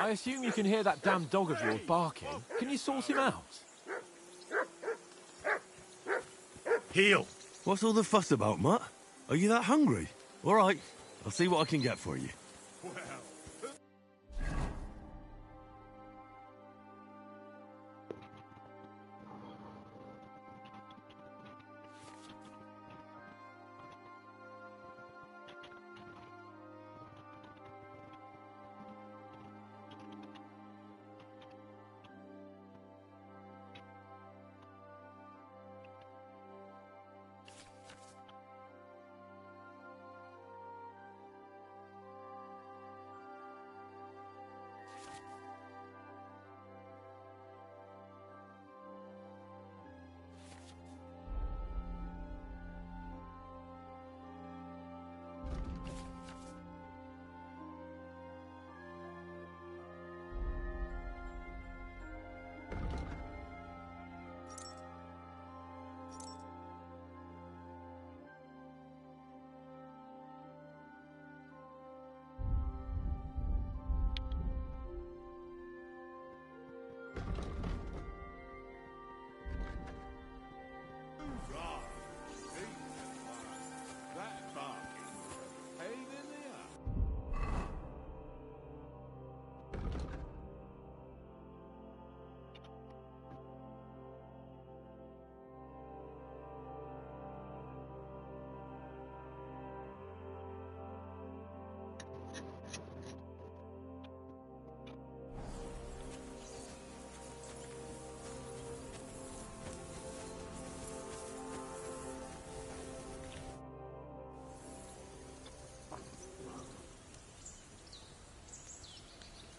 I assume you can hear that damn dog of yours barking. Can you sort him out? Heel! What's all the fuss about, Mutt? Are you that hungry? All right, I'll see what I can get for you.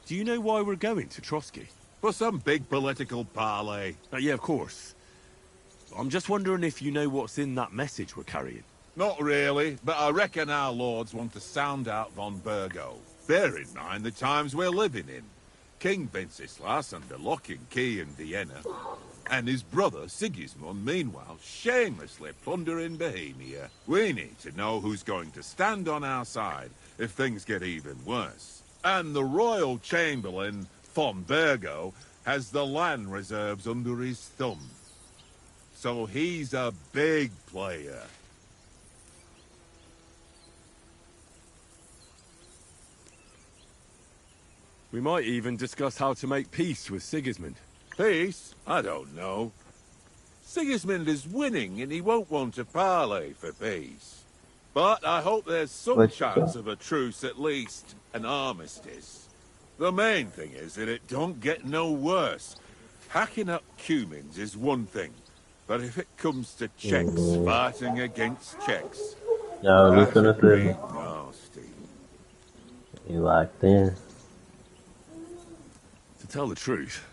Do you know why we're going to Trotsky? For some big political parley. Yeah, of course. I'm just wondering if you know what's in that message we're carrying. Not really, but I reckon our lords want to sound out von Burgo. Bear in mind the times we're living in. King Wenceslas under lock and key in Vienna, and his brother Sigismund, meanwhile, shamelessly plundering Bohemia. We need to know who's going to stand on our side if things get even worse. And the Royal Chamberlain, von Burgo, has the land reserves under his thumb. So he's a big player. We might even discuss how to make peace with Sigismund. Peace? I don't know. Sigismund is winning and he won't want to parley for peace. But I hope there's some chance of a truce at least, an armistice. The main thing is that it don't get no worse. Hacking up Cumans is one thing, but if it comes to Czechs fighting against Czechs, that's a big nasty. You locked in. To tell the truth,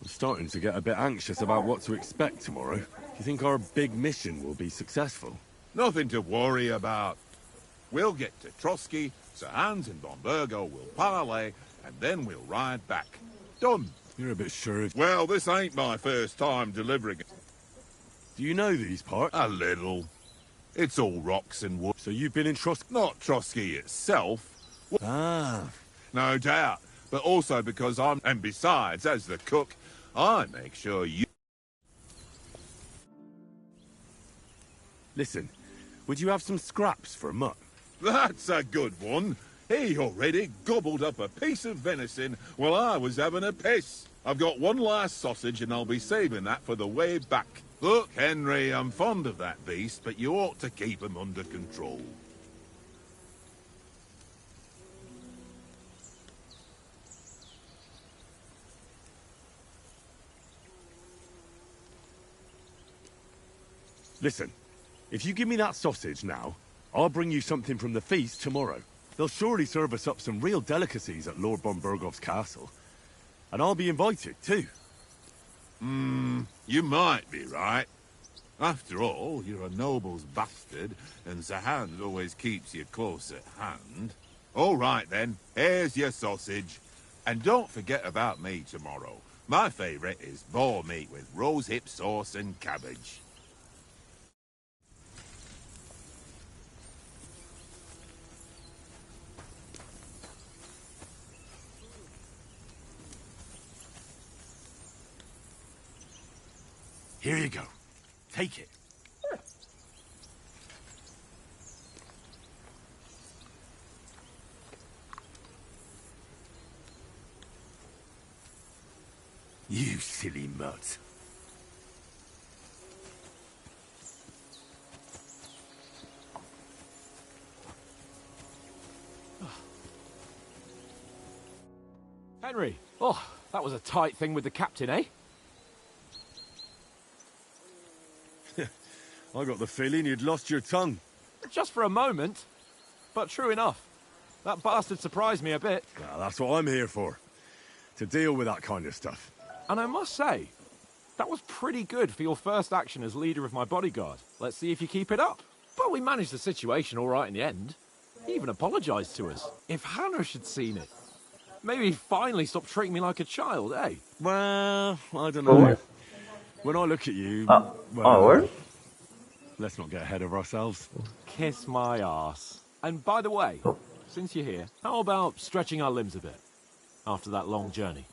I'm starting to get a bit anxious about what to expect tomorrow. Do you think our big mission will be successful? Nothing to worry about. We'll get to Trotsky, Sir Hans and von Burgo will parley, and then we'll ride back. Done. You're a bit sure of... Well, this ain't my first time delivering it. Do you know these parts? A little. It's all rocks and wood. So you've been in Trotsky? Not Trotsky itself. Ah. No doubt. But also because I'm... And besides, as the cook, I make sure you... Listen, would you have some scraps for a mutt? That's a good one. He already gobbled up a piece of venison while I was having a piss. I've got one last sausage and I'll be saving that for the way back. Look, Henry, I'm fond of that beast, but you ought to keep him under control. Listen, if you give me that sausage now, I'll bring you something from the feast tomorrow. They'll surely serve us up some real delicacies at Lord von Burgov's castle. And I'll be invited, too. You might be right. After all, you're a noble's bastard, and Sir Hans always keeps you close at hand. All right, then. Here's your sausage. And don't forget about me tomorrow. My favourite is boar meat with rosehip sauce and cabbage. Here you go. Take it. You silly mutt. Henry, oh, that was a tight thing with the captain, eh? I got the feeling you'd lost your tongue. Just for a moment. But true enough. That bastard surprised me a bit. Well, that's what I'm here for. To deal with that kind of stuff. And I must say, that was pretty good for your first action as leader of my bodyguard. Let's see if you keep it up. But we managed the situation all right in the end. He even apologized to us. If Hannah had seen it, maybe he'd finally stop treating me like a child, eh? Well, I don't know. When I look at you, Word? Let's not get ahead of ourselves. Kiss my arse. And by the way, since you're here, how about stretching our limbs a bit after that long journey?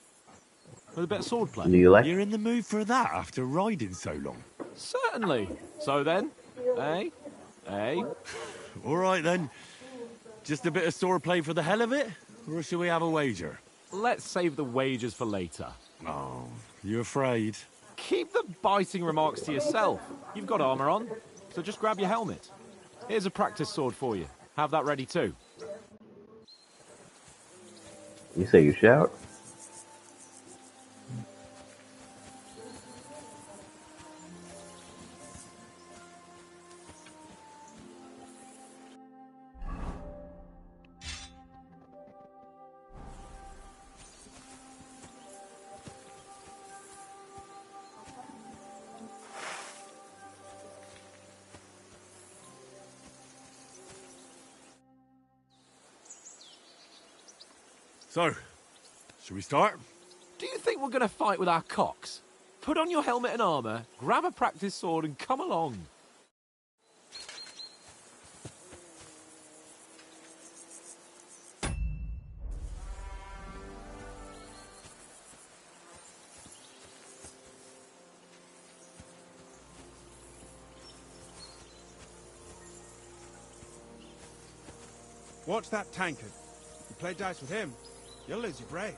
With a bit of swordplay. Do you like? You're in the mood for that after riding so long? Certainly. So then, eh? Eh? All right then. Just a bit of swordplay for the hell of it? Or shall we have a wager? Let's save the wagers for later. Oh, you afraid? Keep the biting remarks to yourself. You've got armor on, so just grab your helmet. Here's a practice sword for you. Have that ready too. You say you shout? So, shall we start? Do you think we're going to fight with our cocks? Put on your helmet and armor, grab a practice sword and come along. Watch that tankard. You play dice with him, you'll lose your brace.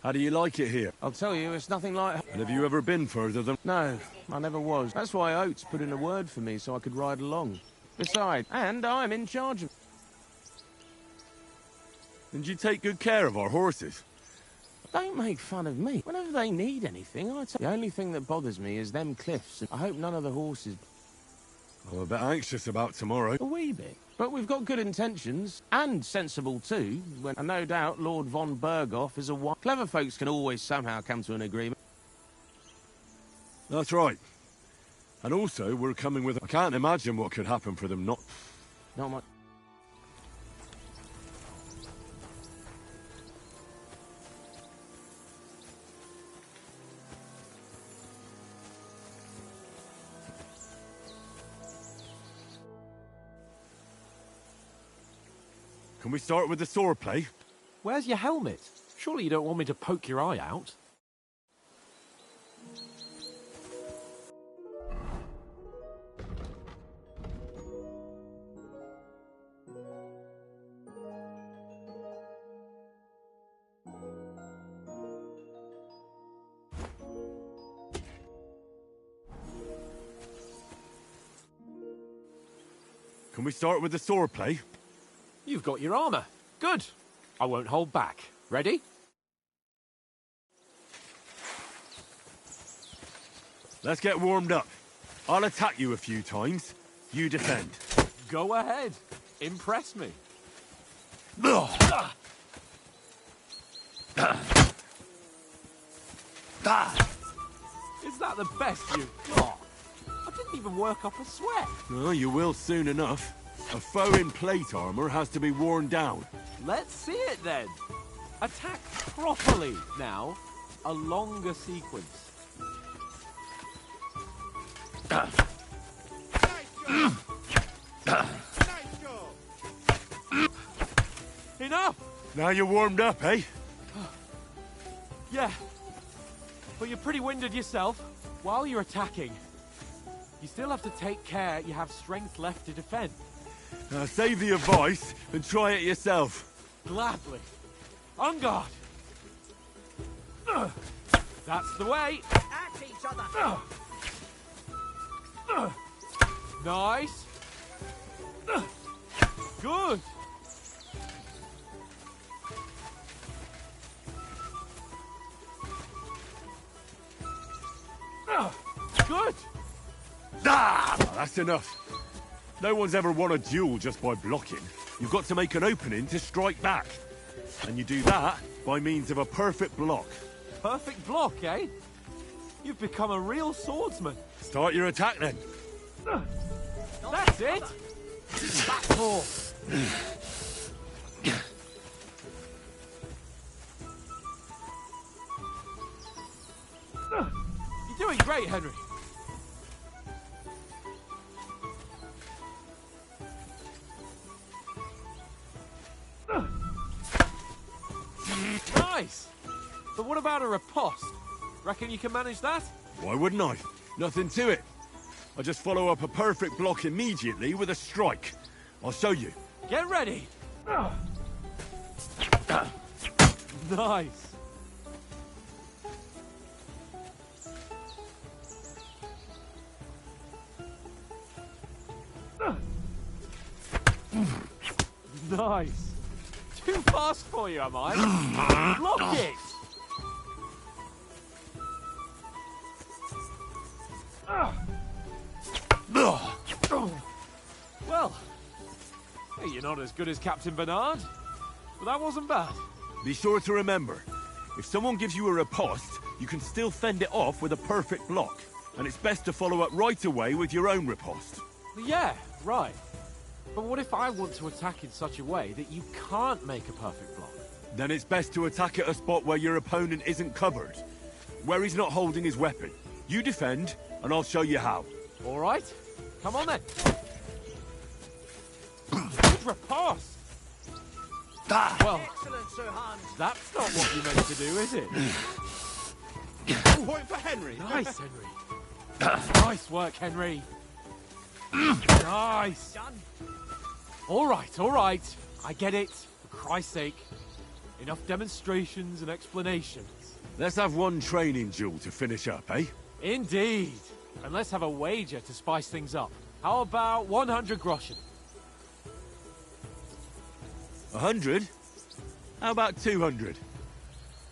How do you like it here? I'll tell you, it's nothing like... And have you ever been further than... No, I never was. That's why Oates put in a word for me so I could ride along. Besides, and I'm in charge of... And you take good care of our horses? Don't make fun of me. Whenever they need anything, I tell... The only thing that bothers me is them cliffs, and I hope none of the horses... I'm a bit anxious about tomorrow. A wee bit. But we've got good intentions, and sensible too, when no doubt Lord von Berghoff is a one. Clever folks can always somehow come to an agreement. That's right. And also, we're coming with... I can't imagine what could happen for them not... Not much. Can we start with the swordplay? Where's your helmet? Surely you don't want me to poke your eye out? Can we start with the swordplay? You've got your armor. Good. I won't hold back. Ready? Let's get warmed up. I'll attack you a few times. You defend. Go ahead. Impress me. Is that the best you've got? I didn't even work up a sweat. Oh, you will soon enough. A foe in plate armor has to be worn down. Let's see it then. Attack properly now. A longer sequence. Enough! Now you're warmed up, eh? Yeah. But you're pretty winded yourself. While you're attacking, you still have to take care you have strength left to defend. Now save the advice and try it yourself. Gladly. On guard. That's the way. At each other. Nice. Good. Good. That's enough. No one's ever won a duel just by blocking. You've got to make an opening to strike back. And you do that by means of a perfect block. Perfect block, eh? You've become a real swordsman. Start your attack then. That's it. Back four. You're doing great, Henry. Nice. But what about a riposte? Reckon you can manage that? Why wouldn't I? Nothing to it. I just follow up a perfect block immediately with a strike. I'll show you. Get ready. Nice. Nice. Too fast for you, am I? Block it. Well, hey, you're not as good as Captain Bernard, but that wasn't bad. Be sure to remember, if someone gives you a riposte, you can still fend it off with a perfect block. And it's best to follow up right away with your own riposte. Yeah, right. But what if I want to attack in such a way that you can't make a perfect block? Then it's best to attack at a spot where your opponent isn't covered. Where he's not holding his weapon. You defend, and I'll show you how. All right. Come on then. Good riposte. Well, Excellent, Sir Hans. that's not what you meant to do, is it? Point for Henry. Nice, Henry. Nice work, Henry. Nice. Done. All right. I get it. For Christ's sake. Enough demonstrations and explanations. Let's have one training duel to finish up, eh? Indeed. And let's have a wager to spice things up. How about 100 groschen? 100? How about 200?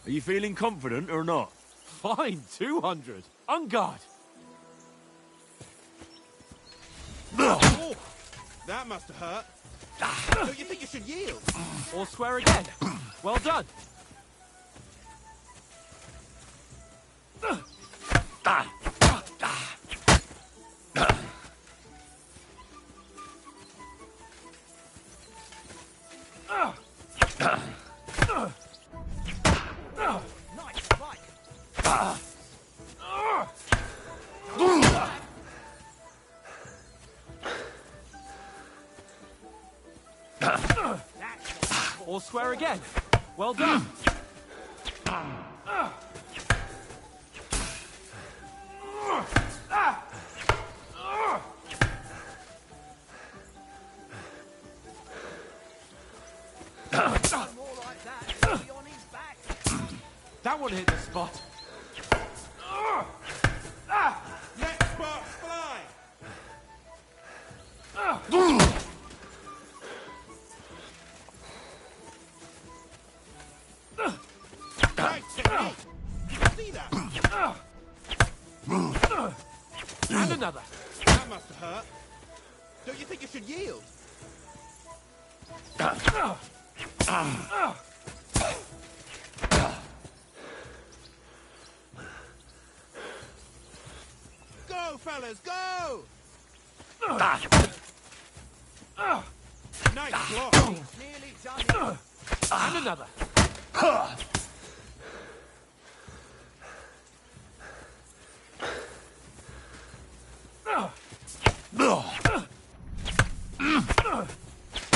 Are you feeling confident or not? Fine, 200. On guard. Oh, that must have hurt. Don't you think you should yield? Or swear again. Well done. Nice strike. Or swear again. Well done. More like that. He'll be on his back. That one hit the spot. Let sparks fly. another. That must have hurt. Don't you think you should yield? Go, fellas, go! Nice block. Nearly done it. And another.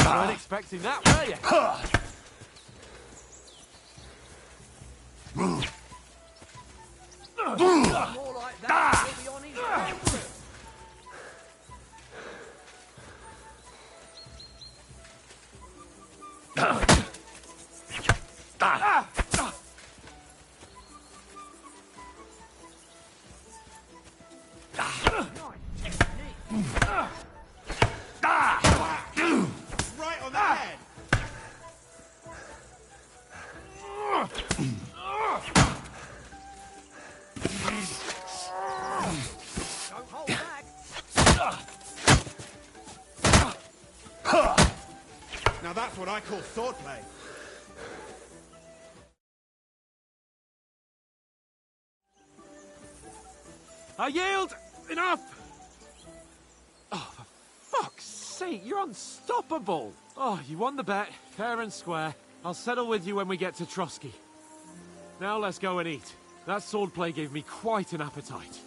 Weren't expecting that, were you? More like that. We'll be on his way. Right on the head. Don't hold back. Now that's what I call swordplay. I yield! Enough! Oh, for fuck's sake, you're unstoppable! Oh, you won the bet, fair and square. I'll settle with you when we get to Trotsky. Now let's go and eat. That swordplay gave me quite an appetite.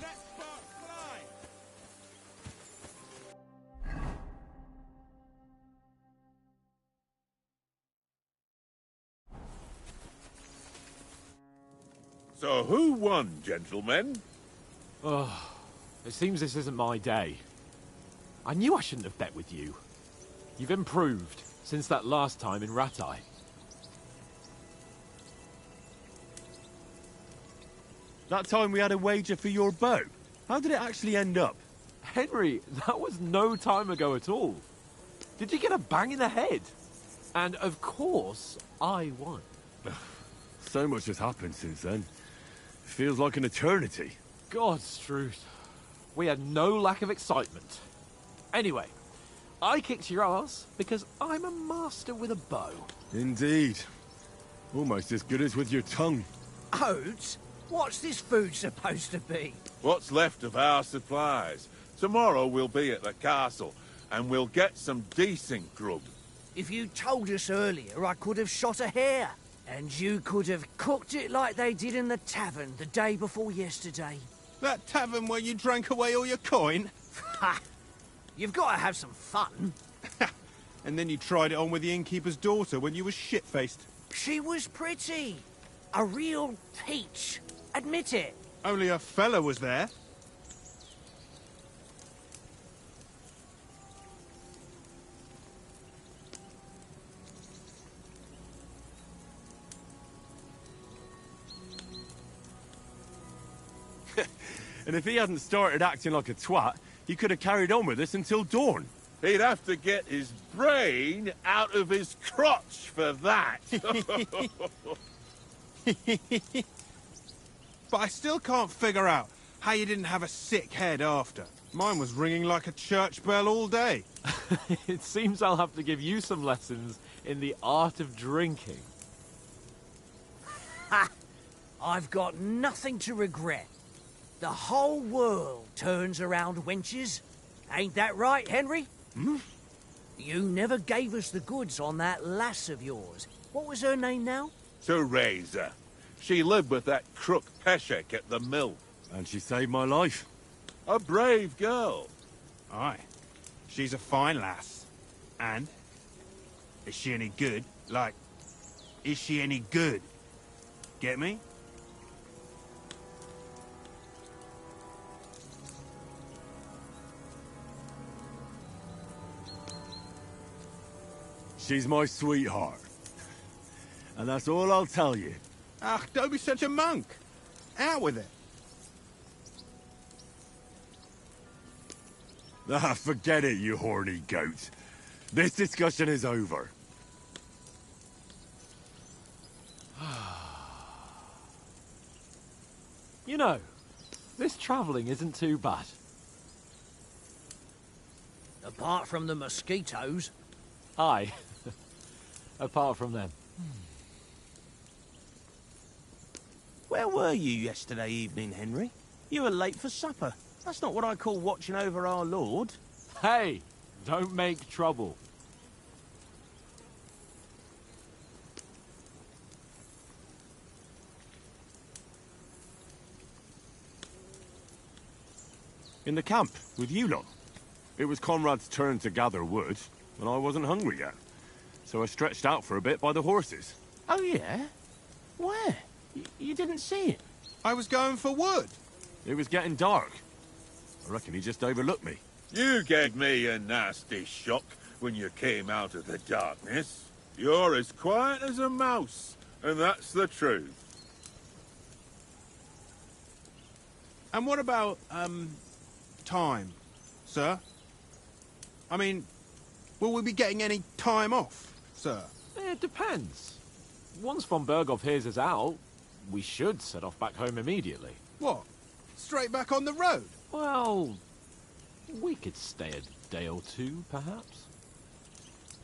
Let sparks fly. So who won, gentlemen? Oh, it seems this isn't my day. I knew I shouldn't have bet with you. You've improved since that last time in Ratai. That time we had a wager for your bow. How did it actually end up? Henry, that was no time ago at all. Did you get a bang in the head? And of course, I won. So much has happened since then. Feels like an eternity. God's truth. We had no lack of excitement. Anyway, I kicked your ass because I'm a master with a bow. Indeed. Almost as good as with your tongue. Oats? What's this food supposed to be? What's left of our supplies? Tomorrow we'll be at the castle, and we'll get some decent grub. If you told us earlier, I could have shot a hare. And you could have cooked it like they did in the tavern the day before yesterday. That tavern where you drank away all your coin? Ha! You've got to have some fun. And then you tried it on with the innkeeper's daughter when you were shit-faced. She was pretty. A real peach. Admit it. Only a fella was there. And if he hadn't started acting like a twat, he could have carried on with us until dawn. He'd have to get his brain out of his crotch for that. But I still can't figure out how you didn't have a sick head after. Mine was ringing like a church bell all day. It seems I'll have to give you some lessons in the art of drinking. Ha! I've got nothing to regret. The whole world turns around wenches. Ain't that right, Henry? Hmm? You never gave us the goods on that lass of yours. What was her name now? Teresa. She lived with that crook Peshek at the mill. And she saved my life. A brave girl. Aye. She's a fine lass. And? Is she any good? Like, is she any good? Get me? She's my sweetheart. And that's all I'll tell you. Ah, don't be such a monk. Out with it. Ah, forget it, you horny goat. This discussion is over. You know, this travelling isn't too bad. Apart from the mosquitoes. Aye. Apart from them. Where were you yesterday evening, Henry? You were late for supper. That's not what I call watching over our Lord. Hey, don't make trouble. In the camp, with you lot. It was Conrad's turn to gather wood, and I wasn't hungry yet. So I stretched out for a bit by the horses. Oh, yeah? Where? You didn't see it? I was going for wood. It was getting dark. I reckon he just overlooked me. You gave me a nasty shock when you came out of the darkness. You're as quiet as a mouse, and that's the truth. And what about, time, sir? I mean, will we be getting any time off, sir? It depends. Once von Berghoff hears us out, we should set off back home immediately. What? Straight back on the road? Well, we could stay a day or two, perhaps.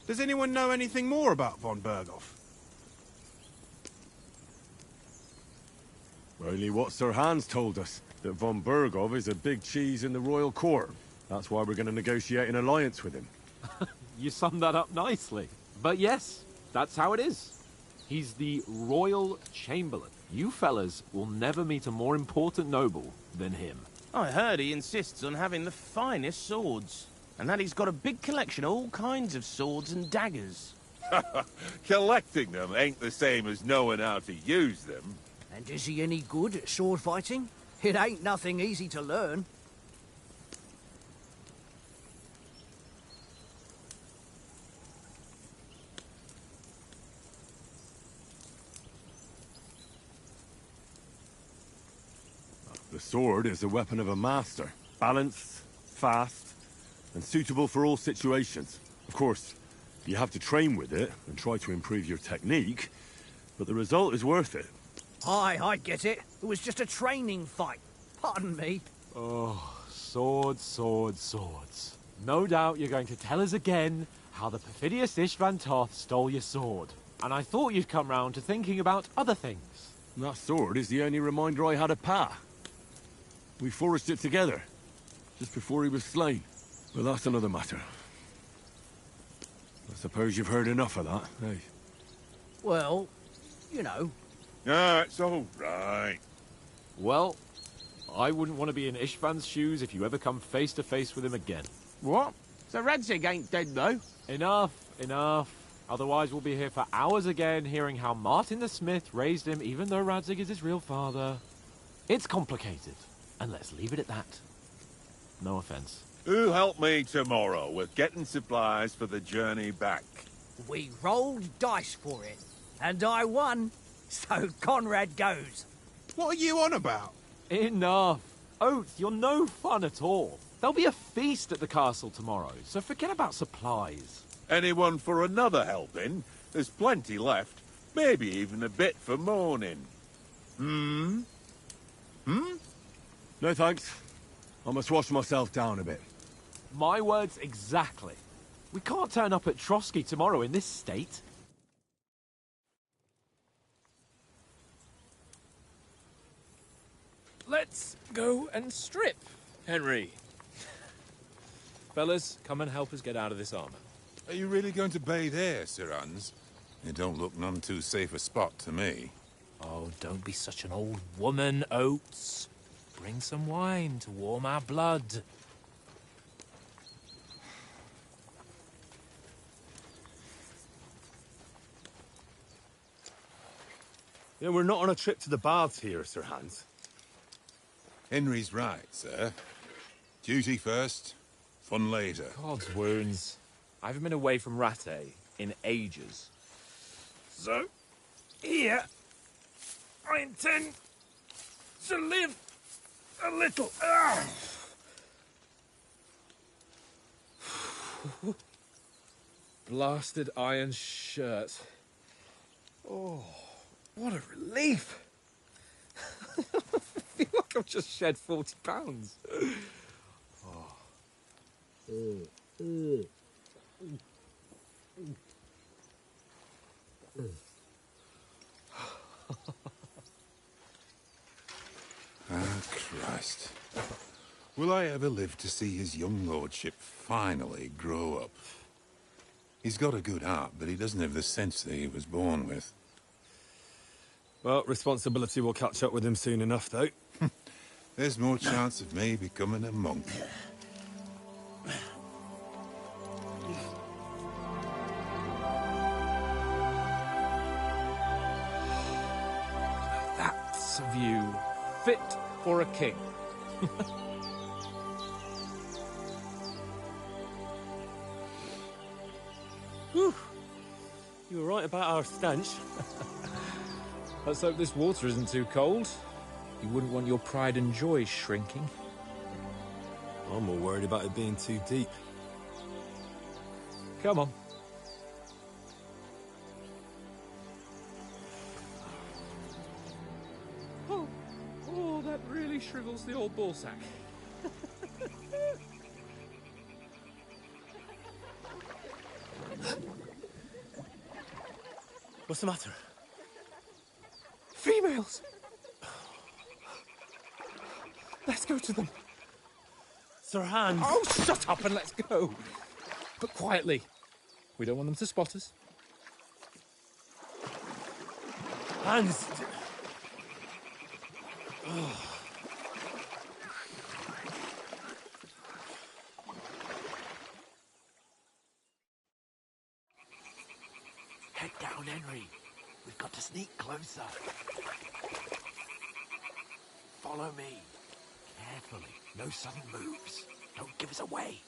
Does anyone know anything more about von Berghoff? Only what Sir Hans told us, that von Berghoff is a big cheese in the royal court. That's why we're going to negotiate an alliance with him. You summed that up nicely. But yes, that's how it is. He's the Royal Chamberlain. You fellas will never meet a more important noble than him. I heard he insists on having the finest swords, and that he's got a big collection of all kinds of swords and daggers. Collecting them ain't the same as knowing how to use them. And is he any good at sword fighting? It ain't nothing easy to learn. The sword is the weapon of a master. Balanced, fast, and suitable for all situations. Of course, you have to train with it and try to improve your technique, but the result is worth it. Aye, I get it. It was just a training fight. Pardon me. Oh, swords, swords, swords. No doubt you're going to tell us again how the perfidious Ishvan Toth stole your sword. And I thought you'd come round to thinking about other things. That sword is the only reminder I had of Pa. We forged it together, just before he was slain. But that's another matter. I suppose you've heard enough of that, eh? Well, you know. Ah, it's all right. Well, I wouldn't want to be in Ishvan's shoes if you ever come face to face with him again. What? So Radzig ain't dead, though? Enough, enough. Otherwise we'll be here for hours again hearing how Martin the Smith raised him even though Radzig is his real father. It's complicated, and let's leave it at that. No offense. Who'll help me tomorrow with getting supplies for the journey back? We rolled dice for it, and I won. So Conrad goes. What are you on about? Enough. Oath, you're no fun at all. There'll be a feast at the castle tomorrow, so forget about supplies. Anyone for another helping? There's plenty left. Maybe even a bit for morning. Hmm? No thanks. I must wash myself down a bit. My words exactly. We can't turn up at Trotsky tomorrow in this state. Let's go and strip, Henry. Fellas, come and help us get out of this armor. Are you really going to bathe here, Sir Hans? It don't look none too safe a spot to me. Oh, don't be such an old woman, Oates. Bring some wine to warm our blood. Yeah, we're not on a trip to the baths here, Sir Hans. Henry's right, sir. Duty first, fun later. God's wounds. I haven't been away from Rattay in ages. So, here, I intend to live a little. blasted iron shirt. Oh, what a relief! I feel like I've just shed 40 pounds. Ah, Christ. Will I ever live to see his young lordship finally grow up? He's got a good heart, but he doesn't have the sense that he was born with. Well, responsibility will catch up with him soon enough, though. There's more chance of me becoming a monk. That's a view fit for a king. Whew. You were right about our stench. Let's hope this water isn't too cold. You wouldn't want your pride and joy shrinking. I'm more worried about it being too deep. Come on. Oh, that really shrivels the old ball sack. What's the matter? Females! Let's go to them. Sir Hans! Oh, shut up and let's go. But quietly. We don't want them to spot us. Hans! Head down, Henry. We've got to sneak closer. Follow me. Carefully. No sudden moves. Don't give us away.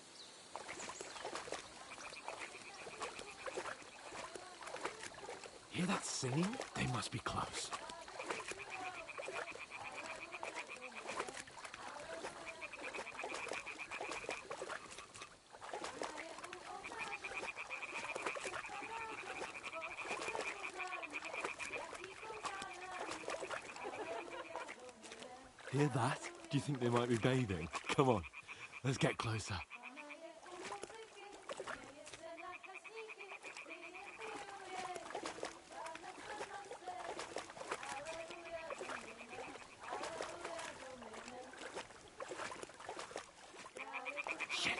Hear that singing? They must be close. Hear that? Do you think they might be bathing? Come on, let's get closer. Shit!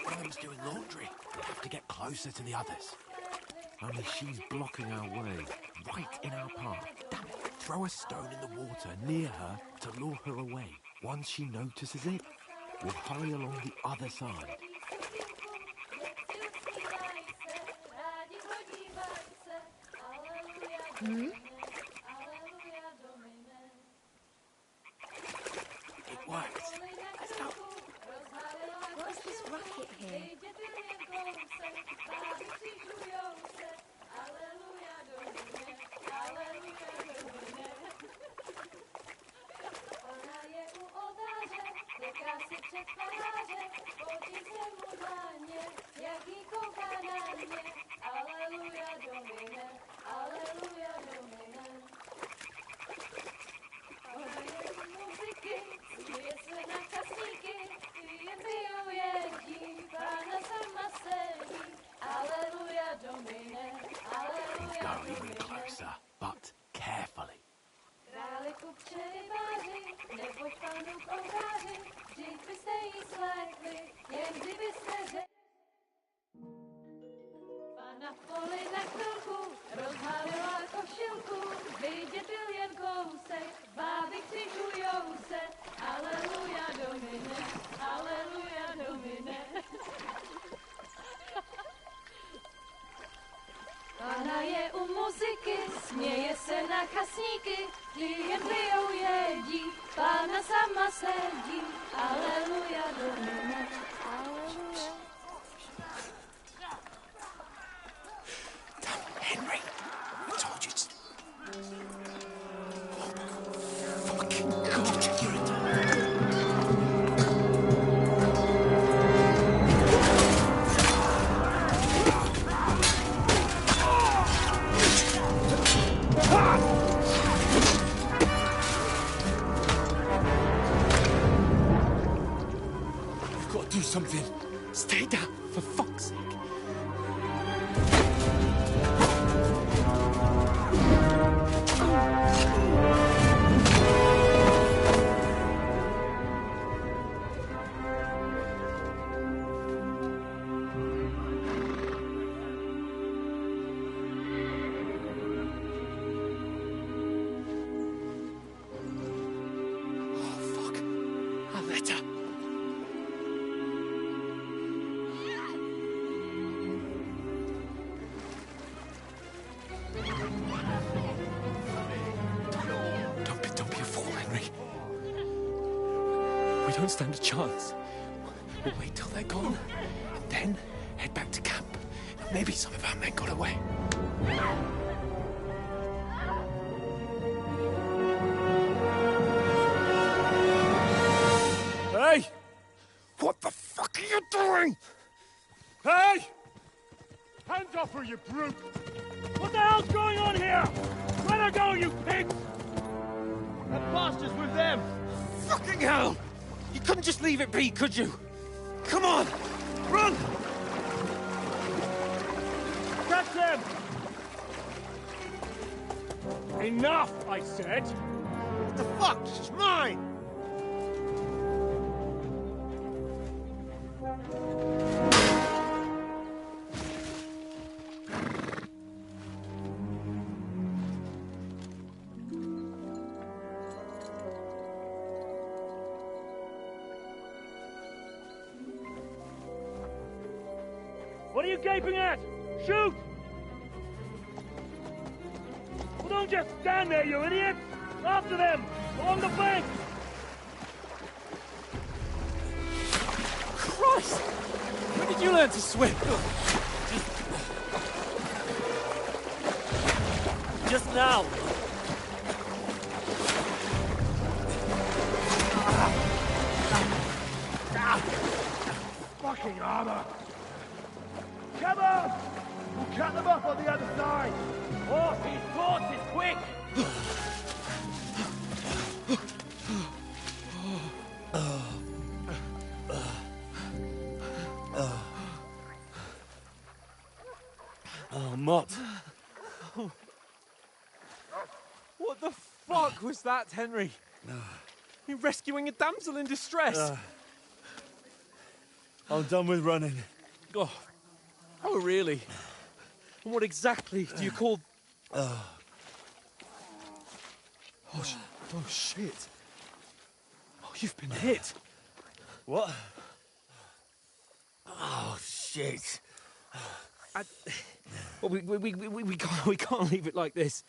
One of them's doing laundry. We have to get closer to the others. Only she's blocking our way, right in our path. Damn it. Throw a stone in the water near her to lure her away. Once she notices it, we'll hurry along the other side. It worked. Let's go. What's this racket here? Go even closer, but carefully. Na poli na chvilku rozhalila košilku, vidět byl jen kousek, báby křižujou se, aleluja domine, aleluja domine. Pána je u muziky, směje se na kasníky, ty jen pijou jedí, Pána sama sedí, aleluja domine, aleluja. Henry, I told you to... Fucking God, you're in something. Stay down, for fuck's sake. Don't be a fool, Henry. We don't stand a chance. We'll wait till they're gone, and then head back to camp. Maybe some of our men got away. Hey! What the fuck are you doing? Hey! Hands off her, you brute! What the hell's going on here? Let her go, you pigs! That bastard's with them! Fucking hell! You couldn't just leave it be, could you? Come on! Run! Catch them! Enough, I said! What the fuck? She's mine! What are you gaping at? Shoot! Well, don't just stand there, you idiot! After them! Along the bank! Christ! When did you learn to swim? Just now! Fucking armor! Come on! We'll cut them off on the other side! Horses, quick! Oh, Mott. What the fuck was that, Henry? You're rescuing a damsel in distress. I'm done with running. Oh, really? And what exactly do you call... Oh, shit. Oh, you've been hit. What? Oh, shit. Well, we can't leave it like this.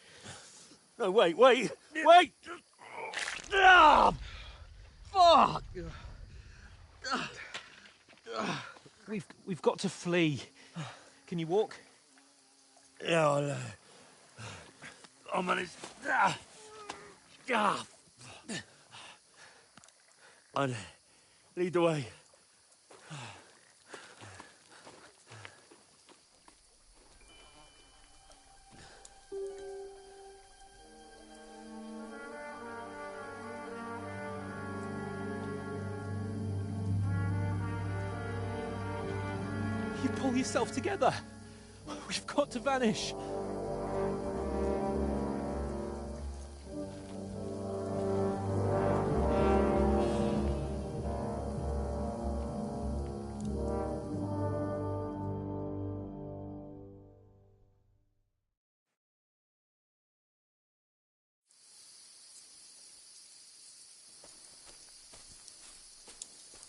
No, wait! Ah! Fuck! We've got to flee. Can you walk? Yeah, I'll manage. I'd lead the way. You pull yourself together. We've got to vanish.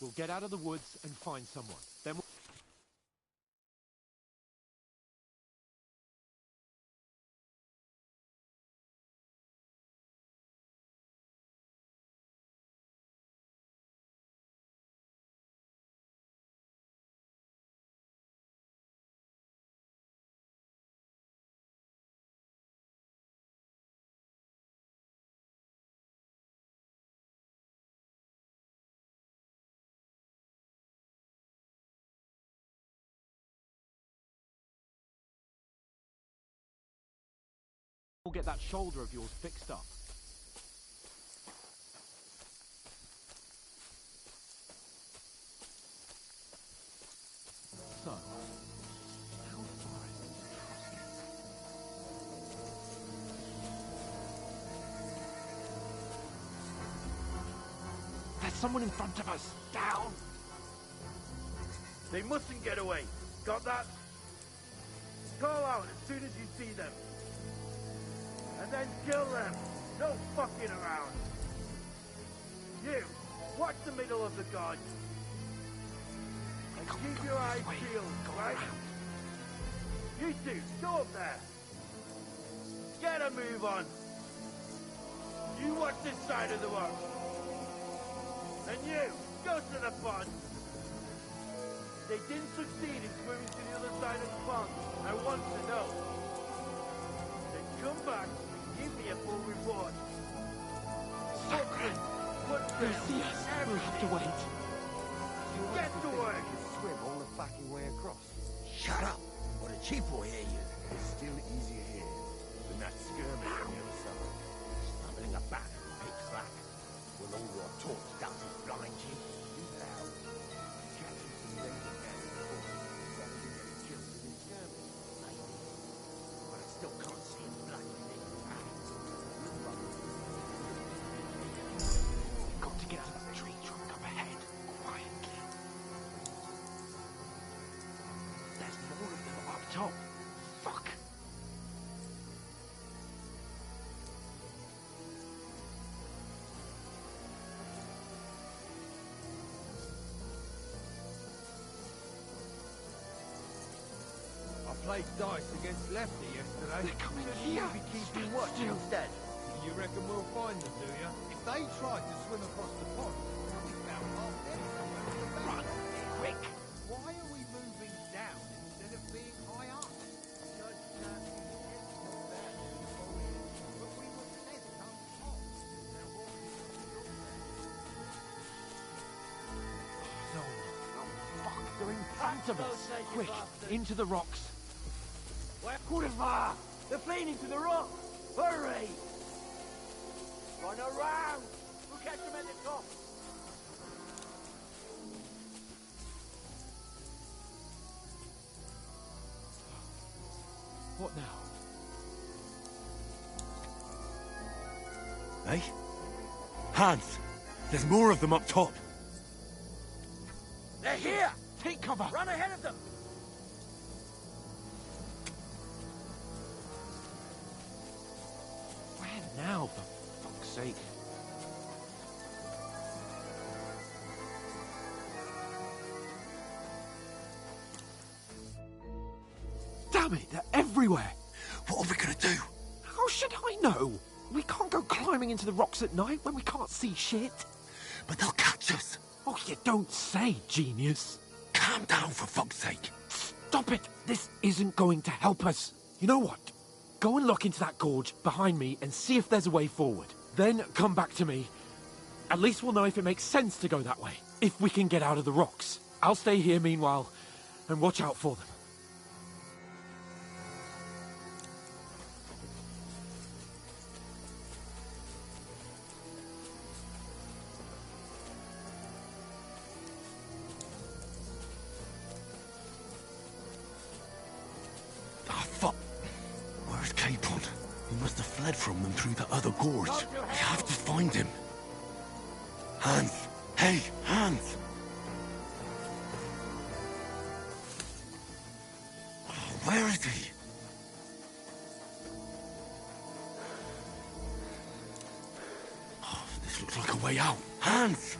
We'll get out of the woods and find someone. Then we'll... We'll get that shoulder of yours fixed up. someone in front of us. Down! They mustn't get away. Got that? Call out as soon as you see them. And then kill them. No fucking around. You, watch the middle of the guard. And keep your eyes peeled, right? You two, go up there. Get a move on. You watch this side of the rock. And you, go to the pond. They didn't succeed in swimming to the other side of the pond. I want to know. Then come back and give me a full report. They'll see us. We'll have to wait. Get to work. Swim all the fucking way across. Shut up, or the chief will hear you. It's still easier here than that skirmish on the other side. Stumbling about and pick slack when all your talk doesn't blind you. You loud. Catching some later men before rather than getting killed in the skirmish. Maybe. But I still can't see him blood with it. We've got to get to that tree trunk up ahead, quietly. There's more of them up top. Fuck! I played dice against Lefty yesterday. They're coming Should here. you be keeping Stand watch still. instead? You reckon we'll find them, do you? If they tried to swim across the pond, they'll be found half dead somewhere in the bay. Run, quick! Why are we moving down instead of being high up? Because the edge was there before we... But we were left on top. Now what we do No, fuck, they're in front of us. Quick, into the rocks. Where? Kurva! They're fleeing into the rock! Hurry! Run around! We'll catch them at the top! What now? Eh? Hans! There's more of them up top! They're here! Take cover! Run ahead of them! Where now, for fuck's sake? Damn it, they're everywhere! What are we gonna do? How should I know? We can't go climbing into the rocks at night when we can't see shit. But they'll catch us! Oh, you don't say, genius. Calm down, for fuck's sake! Stop it! This isn't going to help us. You know what? Go and look into that gorge behind me and see if there's a way forward. Then come back to me. At least we'll know if it makes sense to go that way. If we can get out of the rocks. I'll stay here meanwhile and watch out for them. Ah, fuck! Where's Capon? He must have fled from them through the other gorge. We have to find him. Hans! Hey, Hans! Oh, where is he? Oh, this looks like a way out. Hans!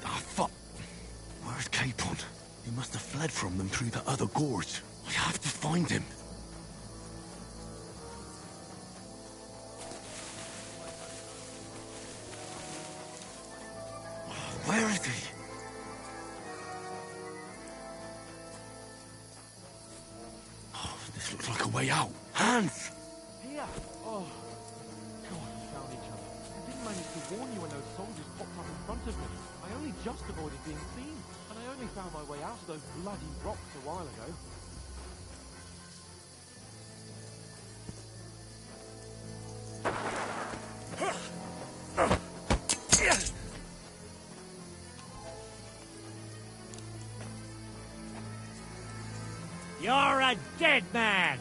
Ah, fuck! Where's Capon? He must have fled from them through the other gorge. We have to find him. Oh, where is he? Oh, this looks like a way out. Hans! Here! Oh, God, we found each other. I didn't manage to warn you when those soldiers popped up and of me. I only just avoided being seen, and I only found my way out of those bloody rocks a while ago. You're a dead man!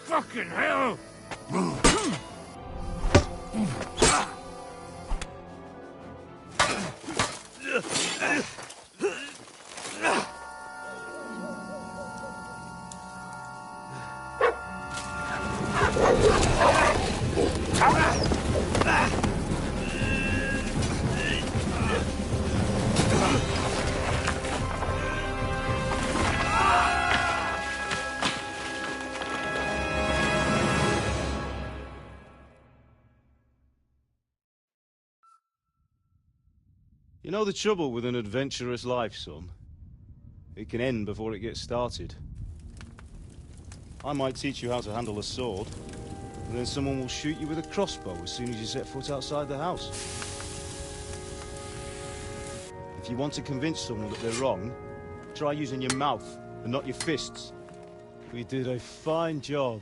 Fucking hell! You know the trouble with an adventurous life, son? It can end before it gets started. I might teach you how to handle a sword, and then someone will shoot you with a crossbow as soon as you set foot outside the house. If you want to convince someone that they're wrong, try using your mouth and not your fists. We did a fine job.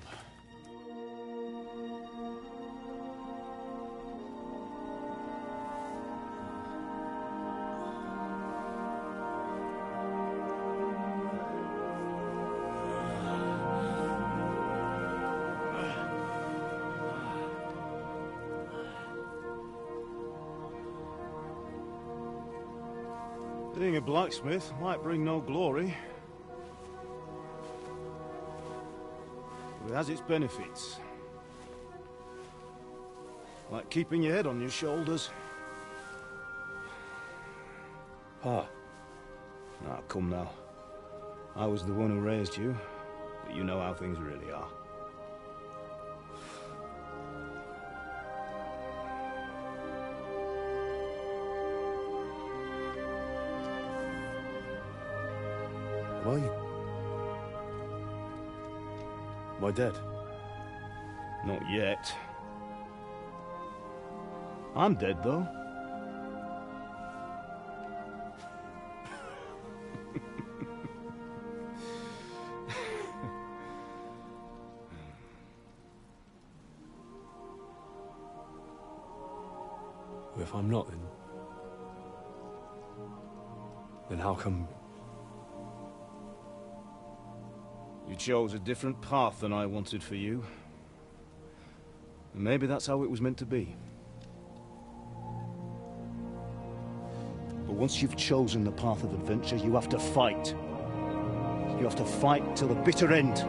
Being a blacksmith might bring no glory, but it has its benefits. Like keeping your head on your shoulders. Pa. Ah, come now. I was the one who raised you, but you know how things really are. Am I dead? Not yet. I'm dead, though. If I'm not, then how come... You chose a different path than I wanted for you. And maybe that's how it was meant to be. But once you've chosen the path of adventure, you have to fight. You have to fight till the bitter end,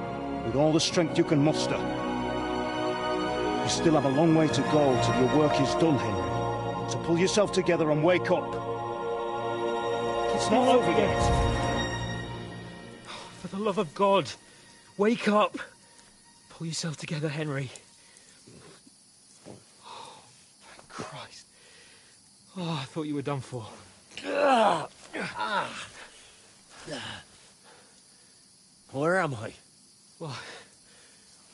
with all the strength you can muster. You still have a long way to go till your work is done, Henry. So pull yourself together and wake up. It's not over yet. For the love of God, wake up. Pull yourself together, Henry. Oh, thank Christ. Oh, I thought you were done for. Where am I? Well,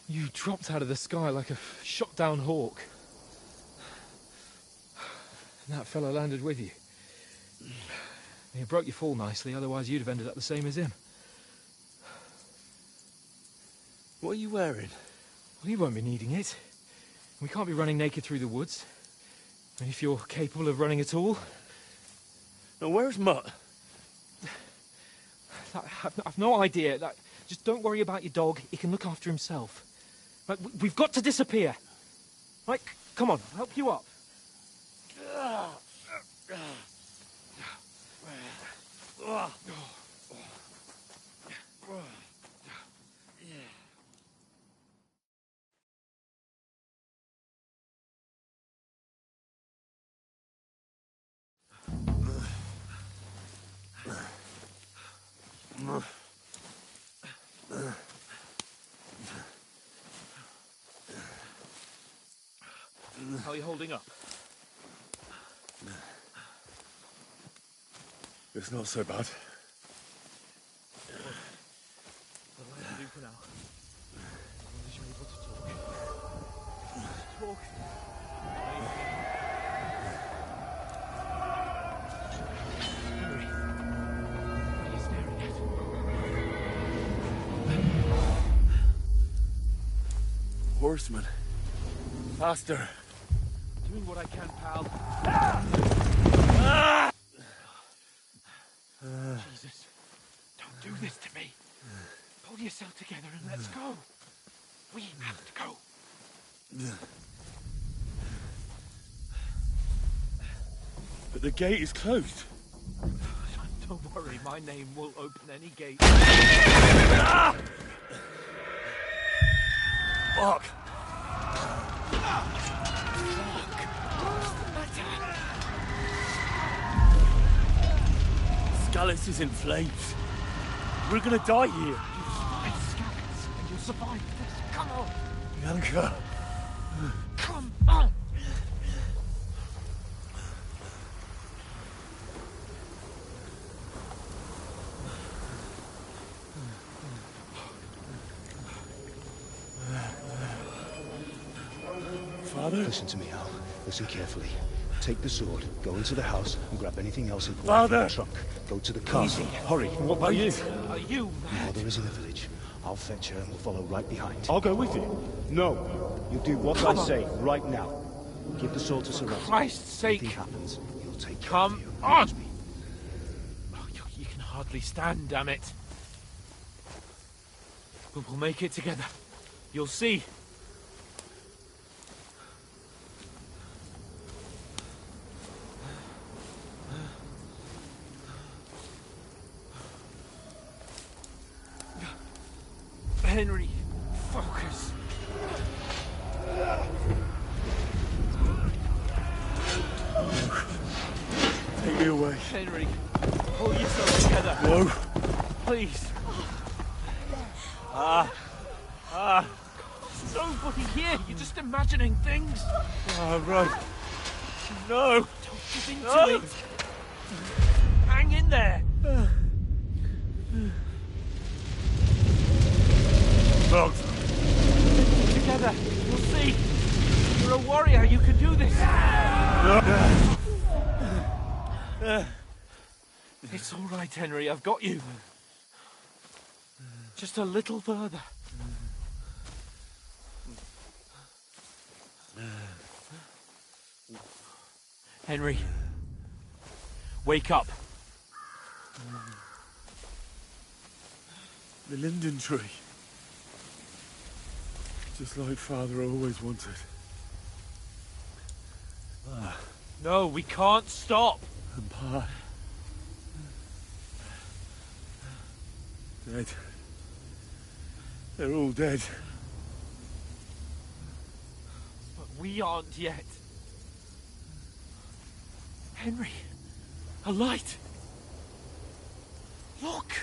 you dropped out of the sky like a shot-down hawk. And that fella landed with you. You broke your fall nicely, otherwise you'd have ended up the same as him. What are you wearing? Well, you won't be needing it. We can't be running naked through the woods. And if you're capable of running at all... Now, where's Mutt? I've no idea. Just don't worry about your dog. He can look after himself. Right, we've got to disappear. Right, come on, I'll help you up. How are you holding up? It's not so bad. for now. As long as you're able to talk. Talk. Henry, what are you staring at? Horseman. Faster. Doing what I can, pal. Jesus, don't do this to me. Pull yourself together and let's go. We have to go. But the gate is closed. Don't worry, my name will open any gate. Fuck. Scallis is in flames. We're gonna die here. Find Scallis and you'll survive this. Come on. Bianca. Come on. Father? Listen to me, Al. Listen carefully. Take the sword, go into the house, and grab anything else important Father! from the trunk. Go to the castle. Hurry. What about you? Are you mad? Mother is in the village. I'll fetch her and we'll follow right behind. I'll go with you. No. You do what I say right now. Give the sword to Sir Ralph. Christ's sake. If anything happens, he'll take care Come of you. on. Oh, you can hardly stand, damn it. But we'll make it together. You'll see. Henry, focus. Take me away. Henry, pull yourself together. No. Please. There's nobody here. You're just imagining things. Right. No. Don't give in to it. Hang in there. Dogs. Together, you'll see. You're a warrior. You can do this. It's all right, Henry. I've got you. Just a little further. Henry, wake up. The linden tree. Just like Father always wanted. No, we can't stop. And Pa. Dead. They're all dead. But we aren't yet. Henry, a light. Look.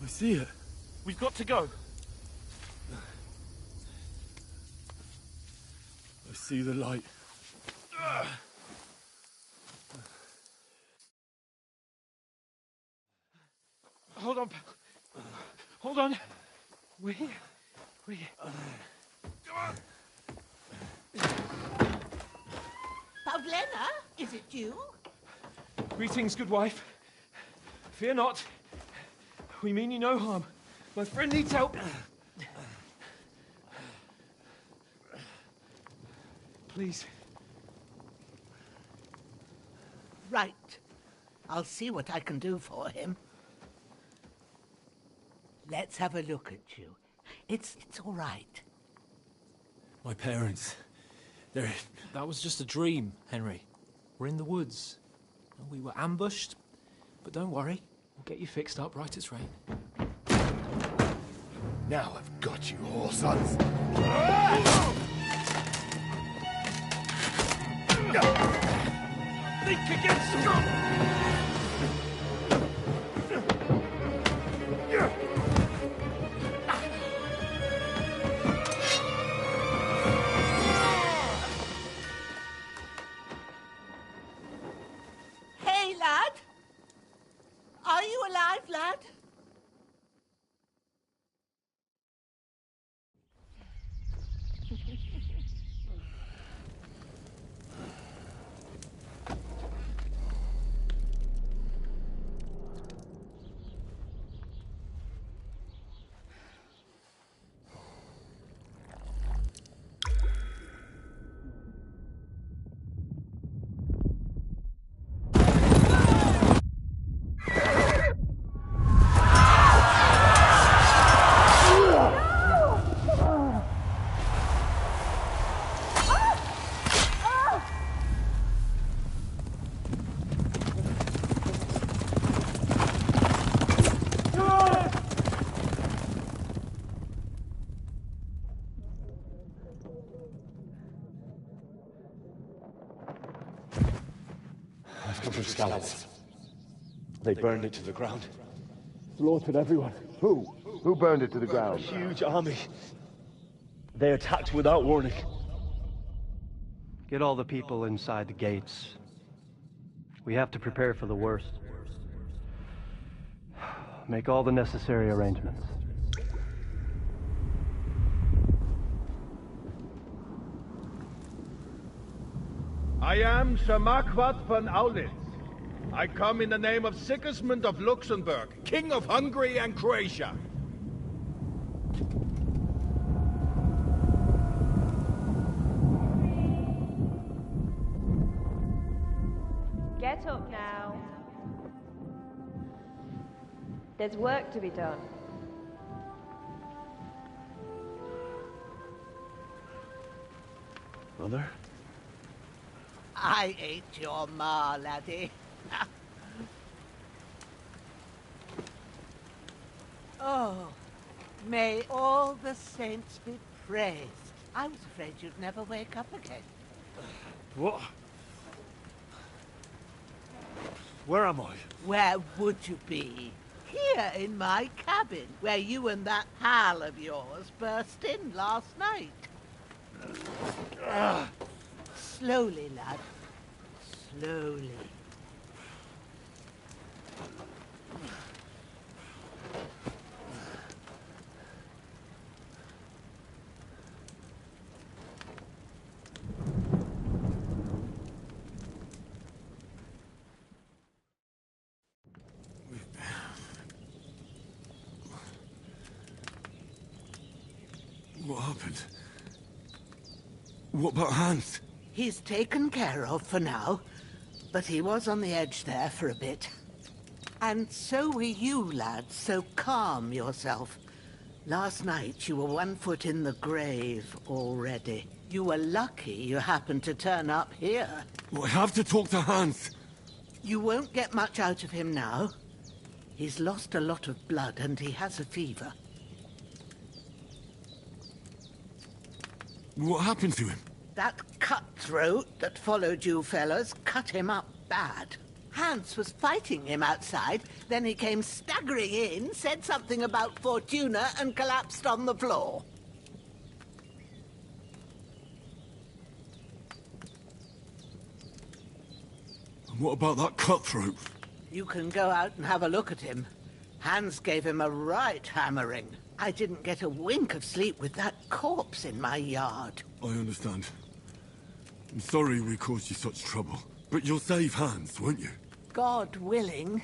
I see it. We've got to go. I see the light. Hold on, pal. Hold on. We're here. We're here. Come on. Pavlena, is it you? Greetings, good wife. Fear not. We mean you no harm. My friend needs help. Please. Right. I'll see what I can do for him. Let's have a look at you. It's all right. My parents. They're... That was just a dream, Henry. We're in the woods. We were ambushed, but don't worry. We'll get you fixed up right as rain. Now I've got you, whore sons. Think again, scum! Hey, lad! Are you alive, lad? scouts. They burned it to the ground. Slaughtered everyone. Who? Who burned it to the ground? A huge army. They attacked without warning. Get all the people inside the gates. We have to prepare for the worst. Make all the necessary arrangements. I am Sir Marquardt von Aulitz. I come in the name of Sigismund of Luxembourg, King of Hungary and Croatia. Get up now. There's work to be done. Mother? I ain't your ma, laddie. Oh, may all the saints be praised. I was afraid you'd never wake up again. What? Where am I? Where would you be? Here in my cabin, where you and that pal of yours burst in last night. Slowly, lad. Slowly. What happened? What about Hans? He's taken care of for now, but he was on the edge there for a bit. And so were you, lad, so calm yourself. Last night you were 1 foot in the grave already. You were lucky you happened to turn up here. Well, I have to talk to Hans. You won't get much out of him now. He's lost a lot of blood and he has a fever. What happened to him? That cutthroat that followed you fellas cut him up bad. Hans was fighting him outside, then he came staggering in, said something about Fortuna, and collapsed on the floor. And what about that cutthroat? You can go out and have a look at him. Hans gave him a right hammering. I didn't get a wink of sleep with that corpse in my yard. I understand. I'm sorry we caused you such trouble. But you'll save Hans, won't you? God willing.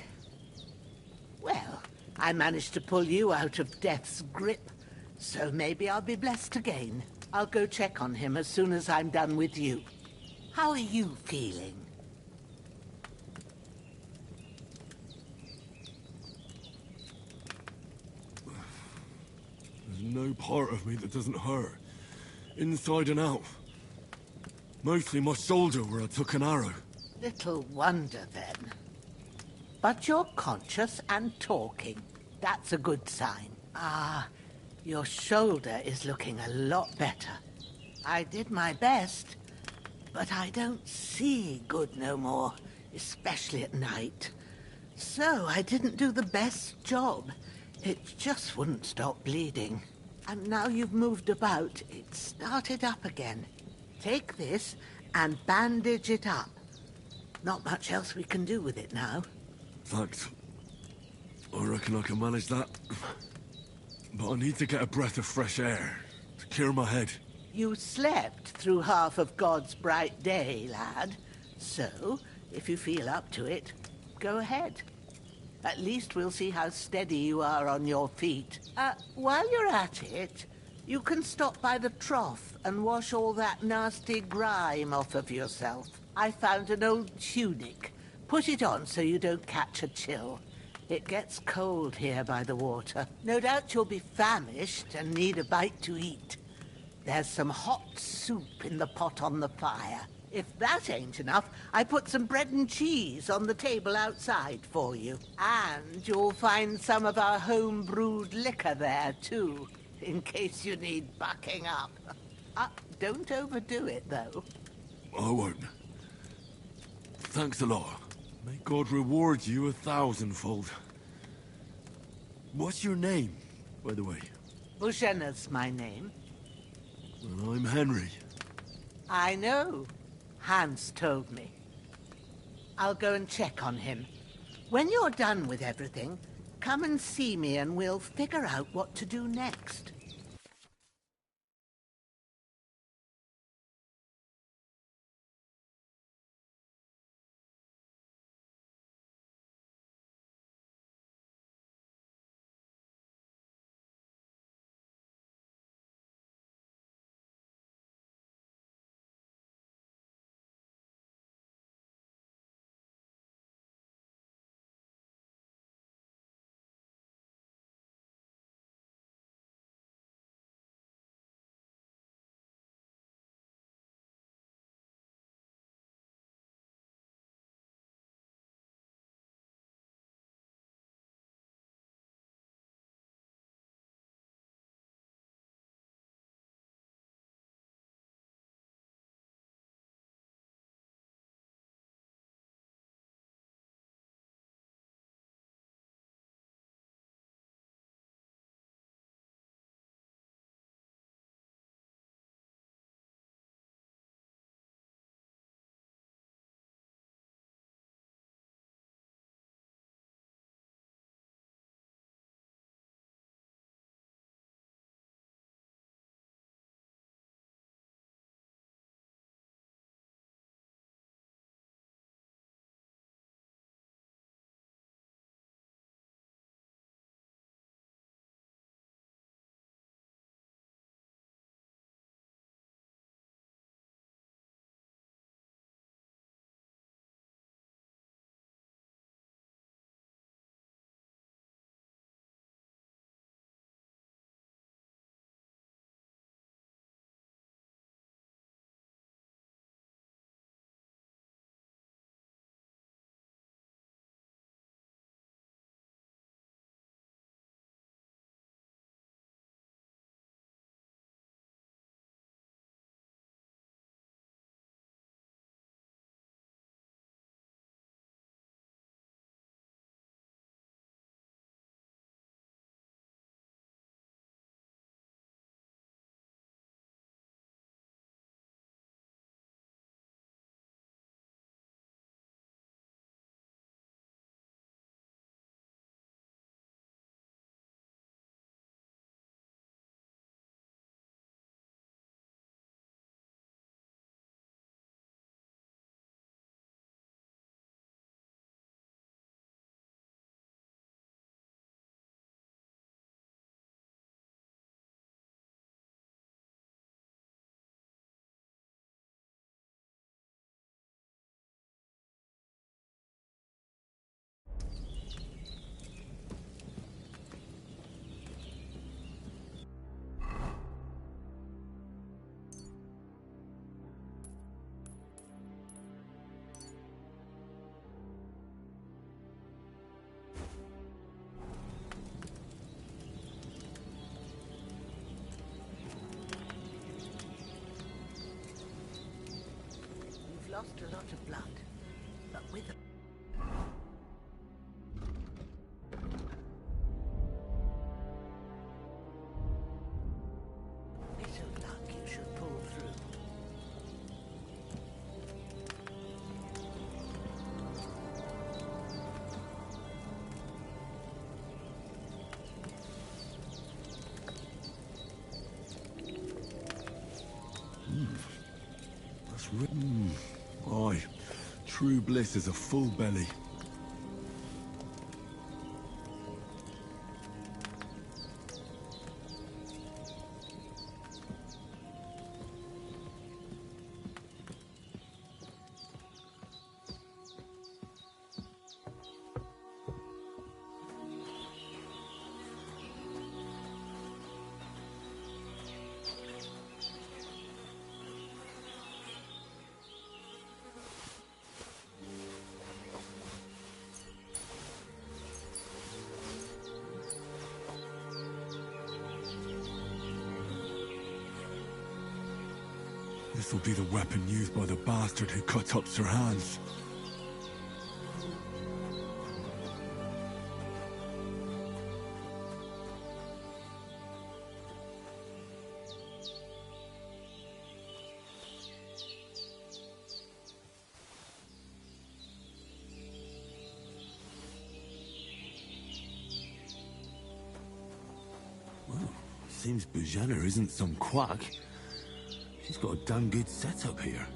Well, I managed to pull you out of death's grip, so maybe I'll be blessed again. I'll go check on him as soon as I'm done with you. How are you feeling? There's no part of me that doesn't hurt. Inside and out. Mostly my shoulder where I took an arrow. Little wonder, then. But you're conscious and talking. That's a good sign. Ah, your shoulder is looking a lot better. I did my best, but I don't see good no more, especially at night. So I didn't do the best job. It just wouldn't stop bleeding. And now you've moved about, it started up again. Take this and bandage it up. Not much else we can do with it now. Thanks. I reckon I can manage that. But I need to get a breath of fresh air to clear my head. You slept through half of God's bright day, lad. So, if you feel up to it, go ahead. At least we'll see how steady you are on your feet. While you're at it, you can stop by the trough and wash all that nasty grime off of yourself. I found an old tunic. Put it on so you don't catch a chill. It gets cold here by the water. No doubt you'll be famished and need a bite to eat. There's some hot soup in the pot on the fire. If that ain't enough, I put some bread and cheese on the table outside for you. And you'll find some of our home-brewed liquor there, too, in case you need bucking up. Don't overdo it, though. I won't. Thanks a lot. May God reward you 1,000-fold. What's your name, by the way? Bushenna's my name. And I'm Henry. I know. Hans told me. I'll go and check on him. When you're done with everything, come and see me and we'll figure out what to do next. We've lost a lot of blood, but with a... bit of luck, you should pull through. That's written. Aye. True bliss is a full belly. This'll be the weapon used by the bastard who cut up Sir Hans. Seems Bujana isn't some quack. She's got a damn good setup here.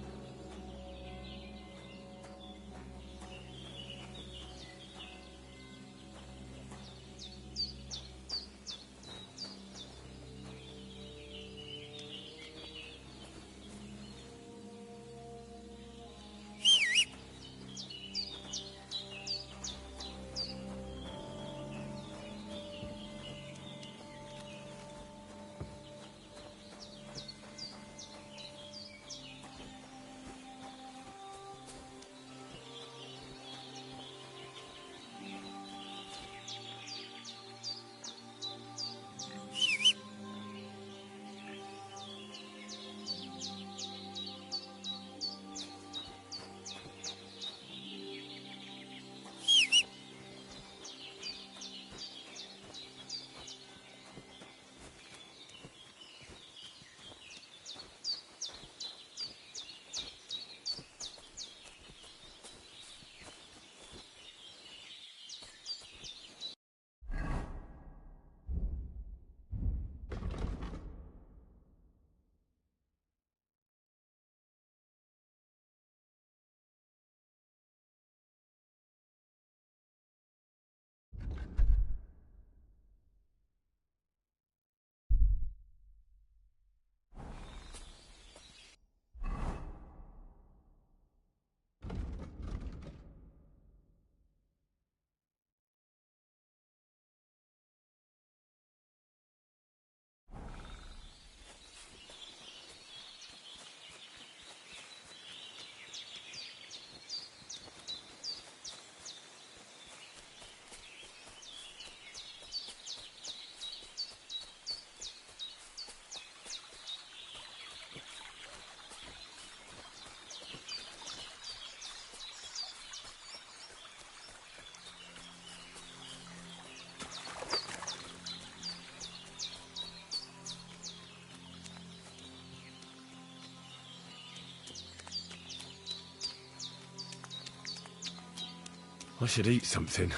I should eat something.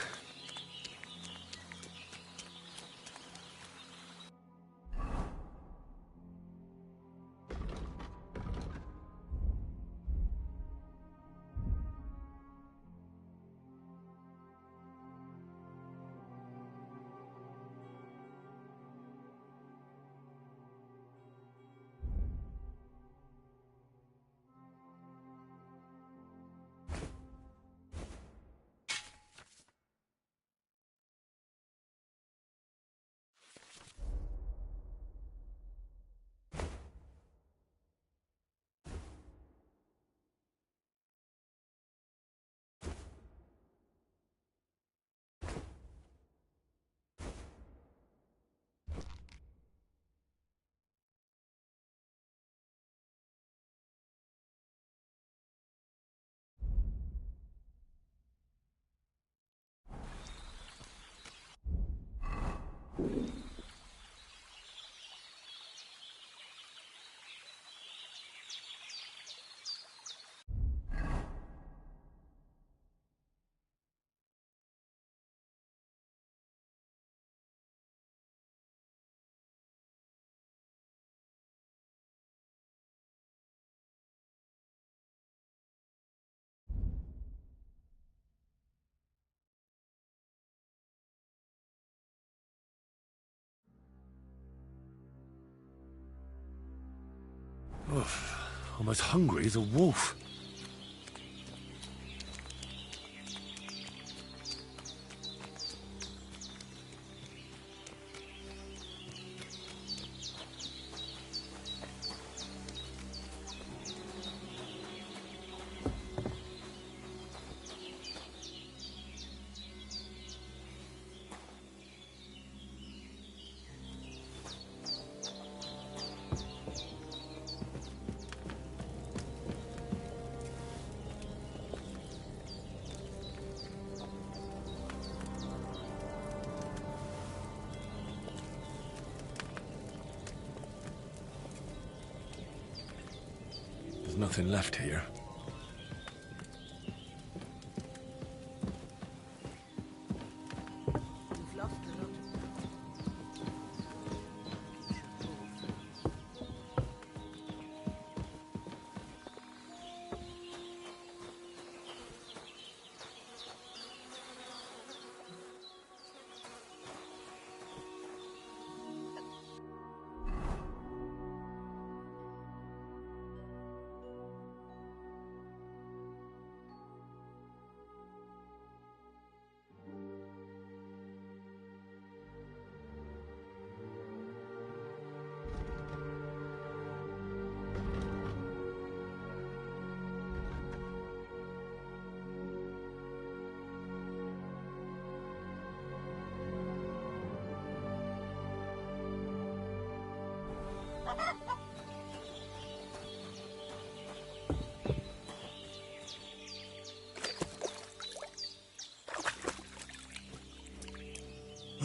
Oof, I'm as hungry as a wolf. There's nothing left here. You've lost a lot.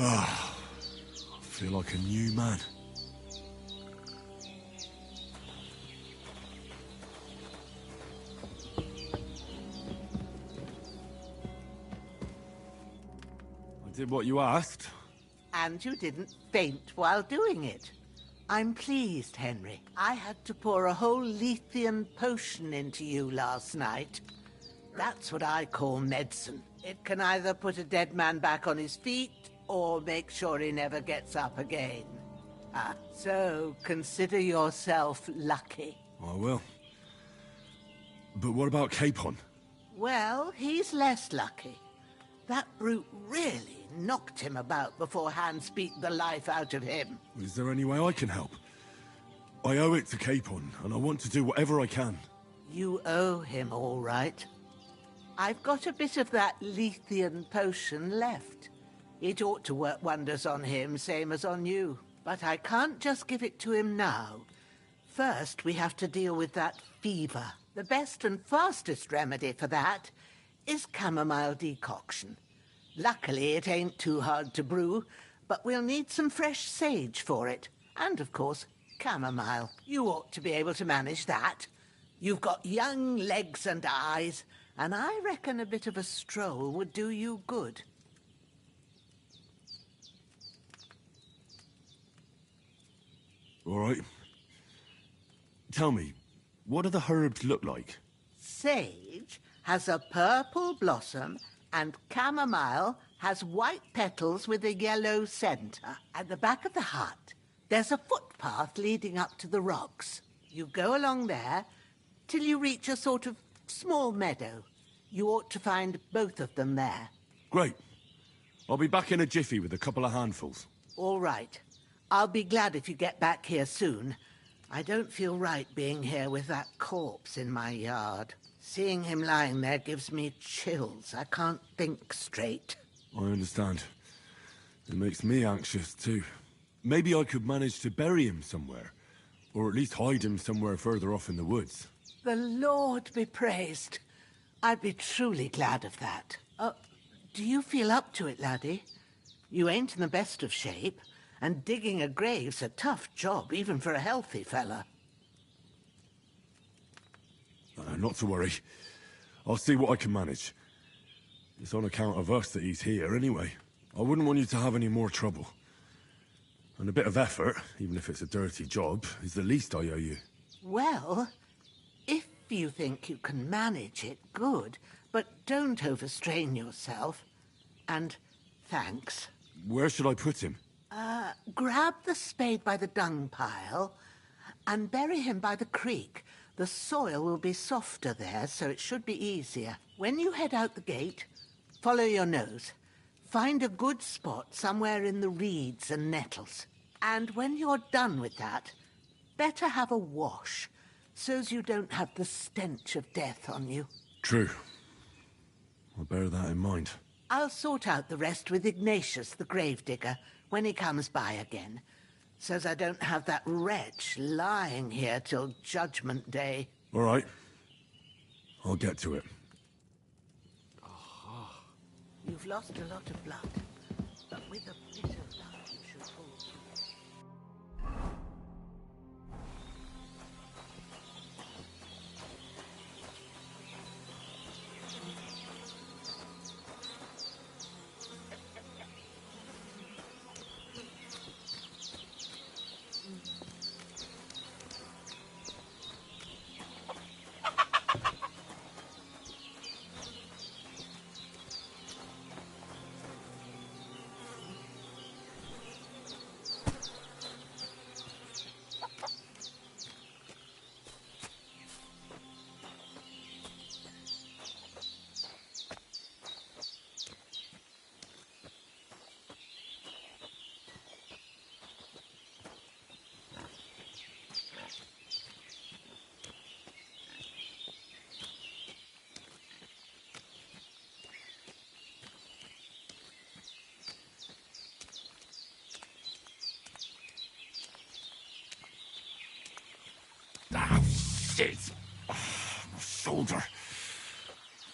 Ah, I feel like a new man. I did what you asked. And you didn't faint while doing it. I'm pleased, Henry. I had to pour a whole Lethean potion into you last night. That's what I call medicine. It can either put a dead man back on his feet, or make sure he never gets up again. So consider yourself lucky. I will. But what about Capon? Well, he's less lucky. That brute really knocked him about before Hans beat the life out of him. Is there any way I can help? I owe it to Capon, and I want to do whatever I can. You owe him, all right. I've got a bit of that Lethean potion left. It ought to work wonders on him, same as on you. But I can't just give it to him now. First, we have to deal with that fever. The best and fastest remedy for that is chamomile decoction. Luckily, it ain't too hard to brew, but we'll need some fresh sage for it. And, of course, chamomile. You ought to be able to manage that. You've got young legs and eyes, and I reckon a bit of a stroll would do you good. All right. Tell me, what do the herbs look like? Sage has a purple blossom, and chamomile has white petals with a yellow centre. At the back of the hut, there's a footpath leading up to the rocks. You go along there till you reach a sort of small meadow. You ought to find both of them there. Great. I'll be back in a jiffy with a couple of handfuls. All right. I'll be glad if you get back here soon. I don't feel right being here with that corpse in my yard. Seeing him lying there gives me chills. I can't think straight. I understand. It makes me anxious, too. Maybe I could manage to bury him somewhere. Or at least hide him somewhere further off in the woods. The Lord be praised. I'd be truly glad of that. Do you feel up to it, laddie? You ain't in the best of shape, and digging a grave's a tough job, even for a healthy fella. Not to worry. I'll see what I can manage. It's on account of us that he's here, anyway. I wouldn't want you to have any more trouble. And a bit of effort, even if it's a dirty job, is the least I owe you. Well, if you think you can manage it, good. But don't overstrain yourself. And thanks. Where should I put him? Grab the spade by the dung pile and bury him by the creek. The soil will be softer there, so it should be easier. When you head out the gate, follow your nose. Find a good spot somewhere in the reeds and nettles. And when you're done with that, better have a wash, so's you don't have the stench of death on you. True. I'll bear that in mind. I'll sort out the rest with Ignatius, the gravedigger, when he comes by again, so's I don't have that wretch lying here till Judgment Day. All right. I'll get to it. You've lost a lot of blood, but with a bit of luck you should pull through. Shit! Oh, my shoulder.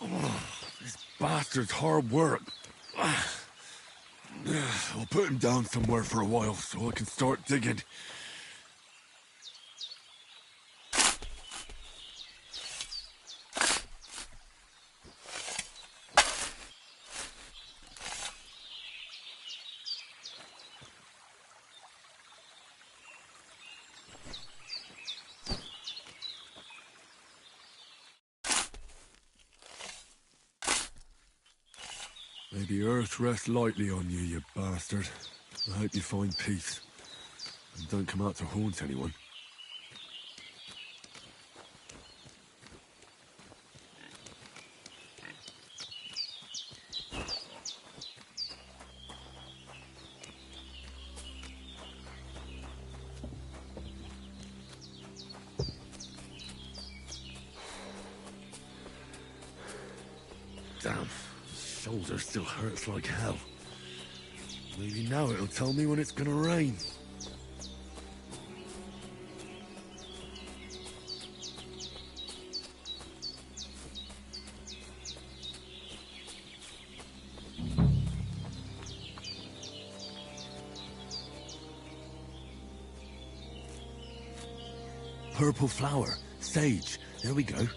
Oh, this bastard's hard work. I'll put him down somewhere for a while so I can start digging. May the earth rest lightly on you, you bastard. I hope you find peace. And don't come out to haunt anyone. Damn. Shoulder still hurts like hell. Maybe now it'll tell me when it's gonna rain. Purple flower. Sage. There we go.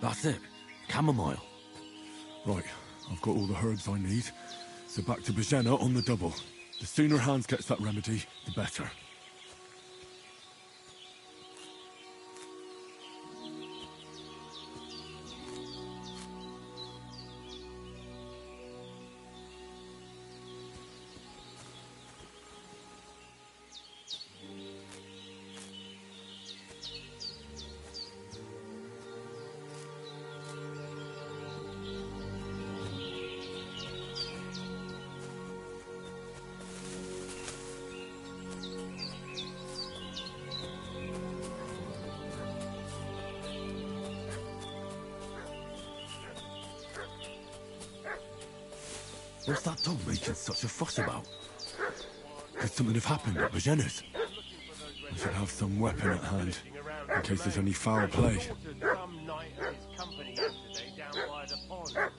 That's it. Chamomile. Right, I've got all the herbs I need. So back to Bajena on the double. The sooner Hans gets that remedy, the better. What's that dog making such a fuss about? Could something have happened at Bajena's? I should have some weapon at hand, in case there's any foul play. Some night of his company yesterday down by the pond.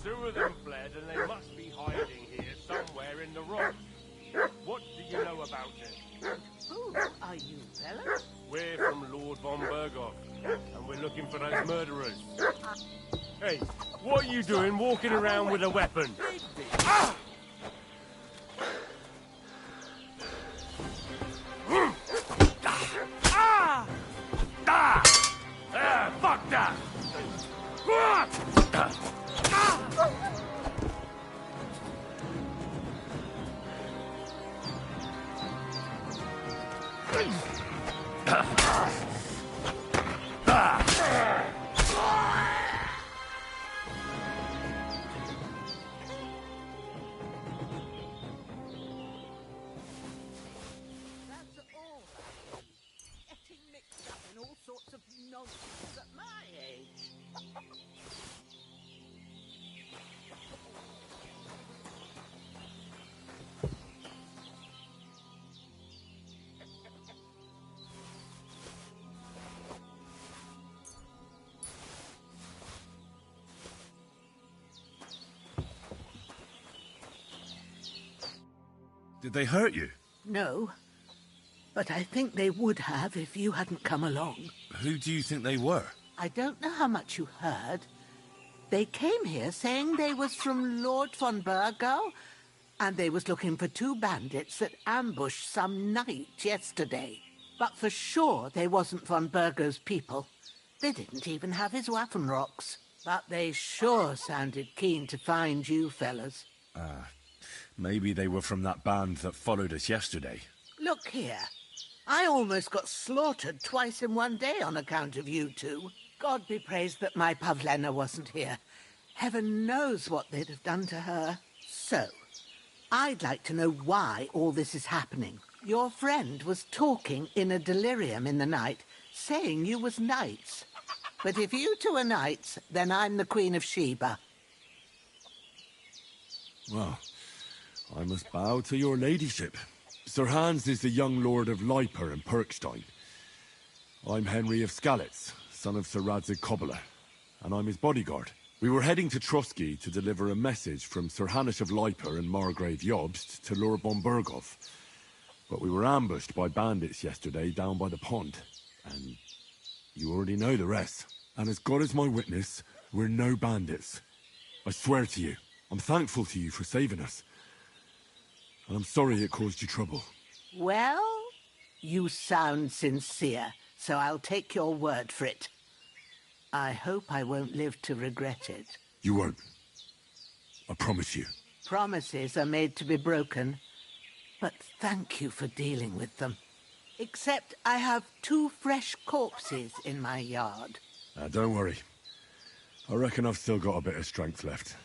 Two of them fled, and they must be hiding here somewhere in the rock. What do you know about it? Who are you, fellas? We're from Lord von Berghoff, and we're looking for those murderers. Hey, what are you doing walking around with a weapon? Ah! Ah! Ah! Ah! Fuck that! Ah! Getting mixed up in all sorts of nonsense at my age. Did they hurt you? No, but I think they would have if you hadn't come along. Who do you think they were? I don't know how much you heard. They came here saying they was from Lord von Burgo, and they was looking for two bandits that ambushed some knight yesterday. But for sure they wasn't von Burgo's people. They didn't even have his Waffenrocks. But they sure sounded keen to find you fellas. Maybe they were from that band that followed us yesterday. Look here. I almost got slaughtered twice in one day on account of you two. God be praised that my Pavlena wasn't here. Heaven knows what they'd have done to her. So, I'd like to know why all this is happening. Your friend was talking in a delirium in the night, saying you was knights. But if you two are knights, then I'm the Queen of Sheba. Well, I must bow to your ladyship. Sir Hans is the young lord of Leiper and Perkstein. I'm Henry of Skalitz, son of Sir Radzig Kobyla, and I'm his bodyguard. We were heading to Trusky to deliver a message from Sir Hanush of Leiper and Margrave Jobst to Lord von Berghoff. But we were ambushed by bandits yesterday down by the pond, and you already know the rest. And as God is my witness, we're no bandits. I swear to you, I'm thankful to you for saving us. And I'm sorry it caused you trouble. Well, you sound sincere, so I'll take your word for it. I hope I won't live to regret it. You won't. I promise you. Promises are made to be broken, but thank you for dealing with them. Except I have 2 fresh corpses in my yard. Don't worry. I reckon I've still got a bit of strength left.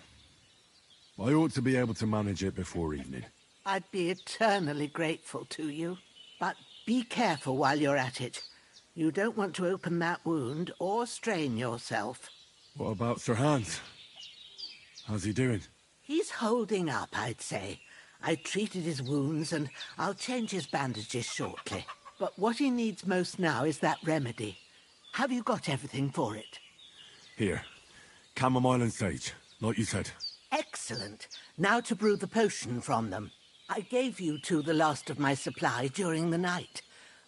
I ought to be able to manage it before evening. I'd be eternally grateful to you. But be careful while you're at it. You don't want to open that wound or strain yourself. What about Sir Hans? How's he doing? He's holding up, I'd say. I treated his wounds and I'll change his bandages shortly. But what he needs most now is that remedy. Have you got everything for it? Here. Chamomile and sage, like you said. Excellent. Now to brew the potion from them. I gave you two the last of my supply during the night.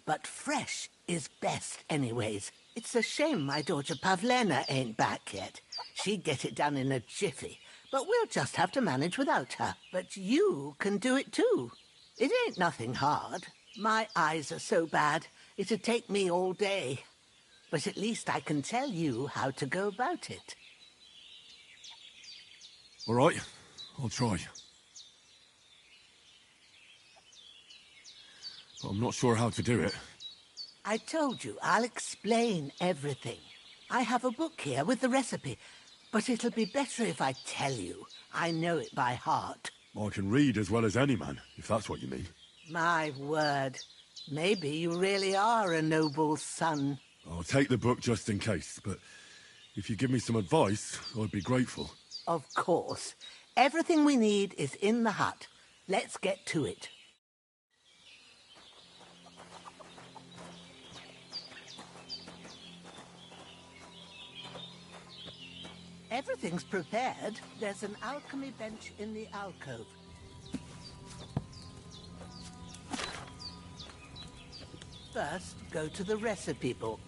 But fresh is best anyways. It's a shame my daughter Pavlena ain't back yet. She'd get it done in a jiffy. But we'll just have to manage without her. But you can do it too. It ain't nothing hard. My eyes are so bad, it'd take me all day. But at least I can tell you how to go about it. All right, I'll try. But I'm not sure how to do it. I told you, I'll explain everything. I have a book here with the recipe, but it'll be better if I tell you. I know it by heart. I can read as well as any man, if that's what you mean. My word. Maybe you really are a noble son. I'll take the book just in case, but if you give me some advice, I'd be grateful. Of course. Everything we need is in the hut. Let's get to it. Everything's prepared. There's an alchemy bench in the alcove. First, go to the recipe book.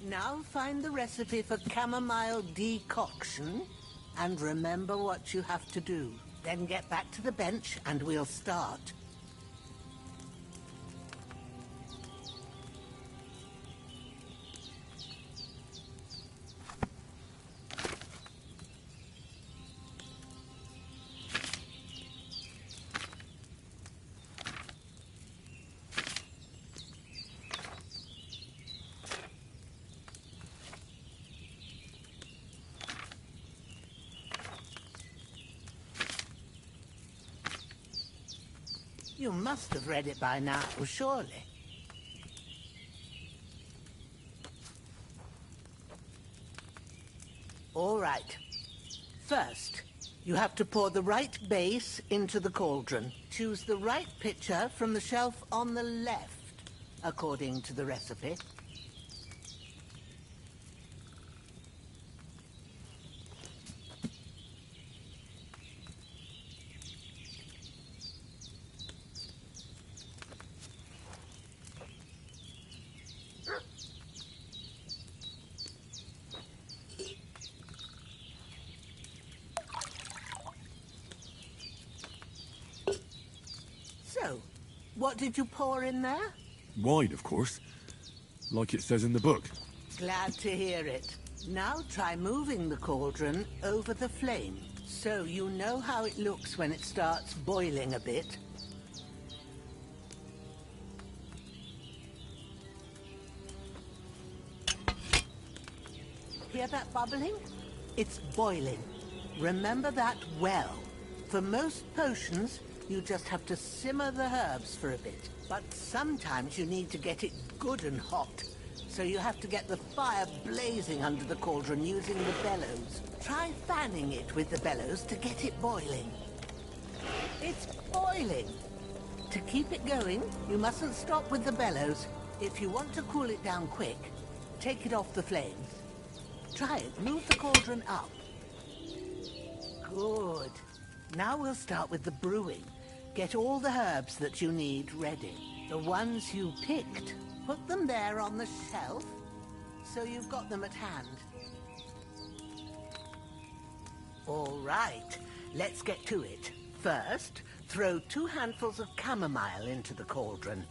Now find the recipe for chamomile decoction and remember what you have to do. Then get back to the bench and we'll start. You must have read it by now, surely. All right. First, you have to pour the right base into the cauldron. Choose the right pitcher from the shelf on the left, according to the recipe. So, what did you pour in there? Wine, of course. Like it says in the book. Glad to hear it. Now try moving the cauldron over the flame. So you know how it looks when it starts boiling a bit? Hear that bubbling? It's boiling. Remember that well. For most potions, you just have to simmer the herbs for a bit. But sometimes you need to get it good and hot. So you have to get the fire blazing under the cauldron using the bellows. Try fanning it with the bellows to get it boiling. It's boiling! To keep it going, you mustn't stop with the bellows. If you want to cool it down quick, take it off the flames. Try it. Move the cauldron up. Good. Now we'll start with the brewing. Get all the herbs that you need ready. The ones you picked. Put them there on the shelf, so you've got them at hand. All right, let's get to it. First, throw 2 handfuls of chamomile into the cauldron.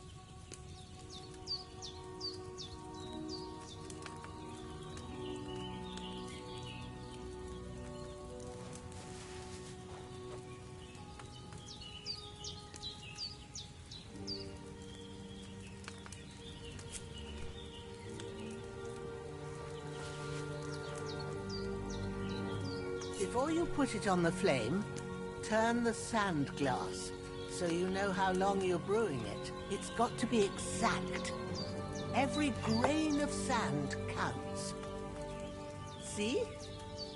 Before you put it on the flame, turn the sand glass so you know how long you're brewing it. It's got to be exact. Every grain of sand counts. See?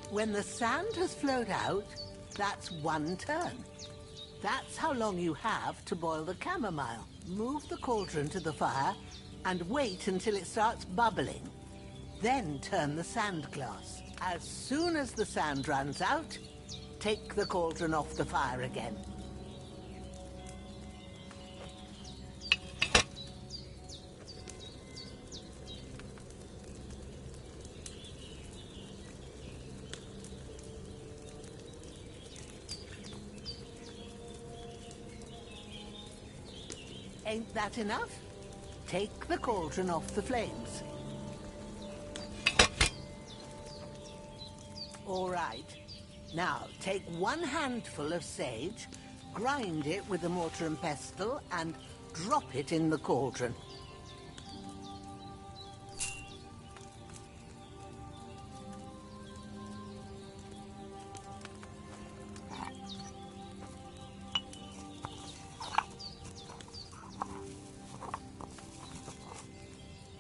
When the sand has flowed out, that's 1 turn. That's how long you have to boil the chamomile. Move the cauldron to the fire and wait until it starts bubbling. Then turn the sand glass. As soon as the sand runs out, take the cauldron off the fire again. Ain't that enough? Take the cauldron off the flames. All right. Now, take 1 handful of sage, grind it with a mortar and pestle, and drop it in the cauldron.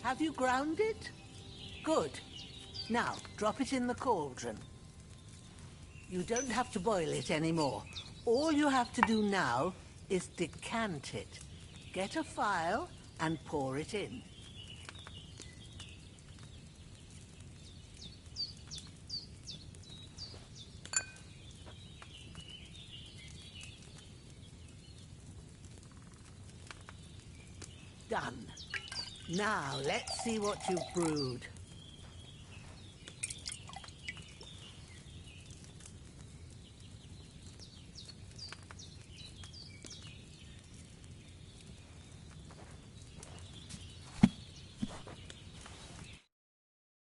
Have you ground it? Good. Now, drop it in the cauldron. You don't have to boil it anymore. All you have to do now is decant it. Get a phial and pour it in. Done. Now, let's see what you've brewed.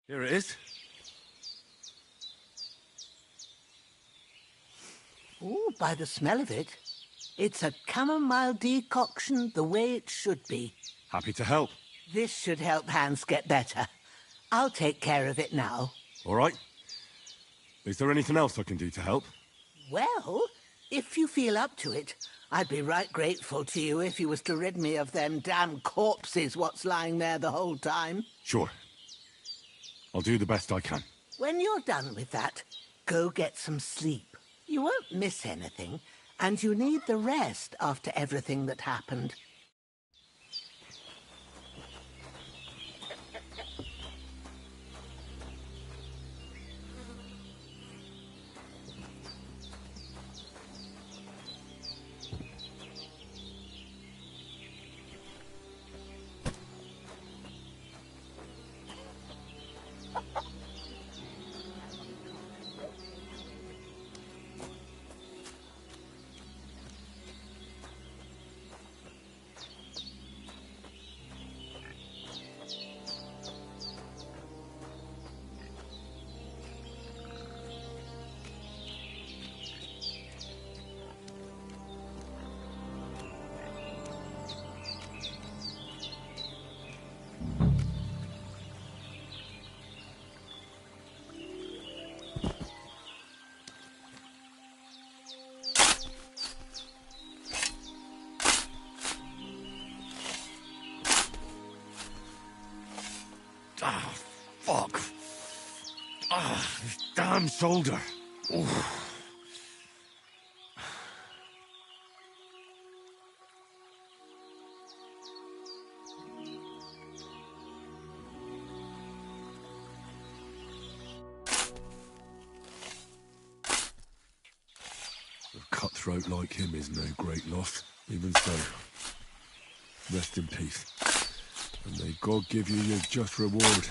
Here it is. Ooh, by the smell of it, it's a chamomile decoction the way it should be. Happy to help. This should help Hans get better. I'll take care of it now. All right. Is there anything else I can do to help? Well, if you feel up to it, I'd be right grateful to you if you was to rid me of them damn corpses what's lying there the whole time. Sure. I'll do the best I can. When you're done with that, go get some sleep. You won't miss anything, and you need the rest after everything that happened. Ah, fuck. Ah, this damn shoulder. Oof. A cutthroat like him is no great loss. Even so, rest in peace. And may God give you your just reward.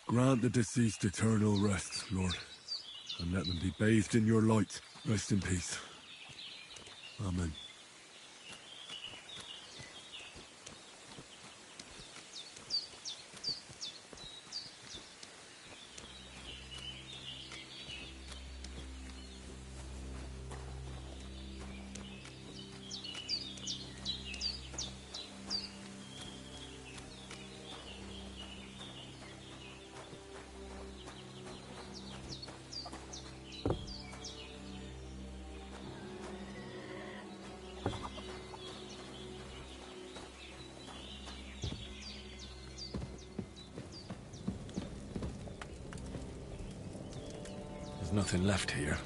Grant the deceased eternal rest, Lord, and let them be bathed in your light. Rest in peace. Amen. There's nothing left here.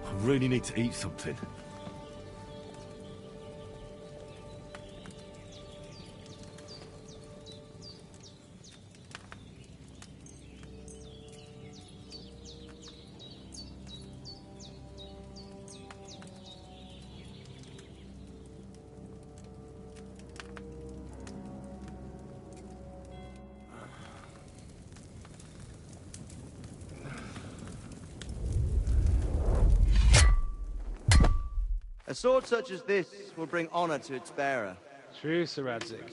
I really need to eat something. A sword such as this will bring honor to its bearer. True, Sir Radzik.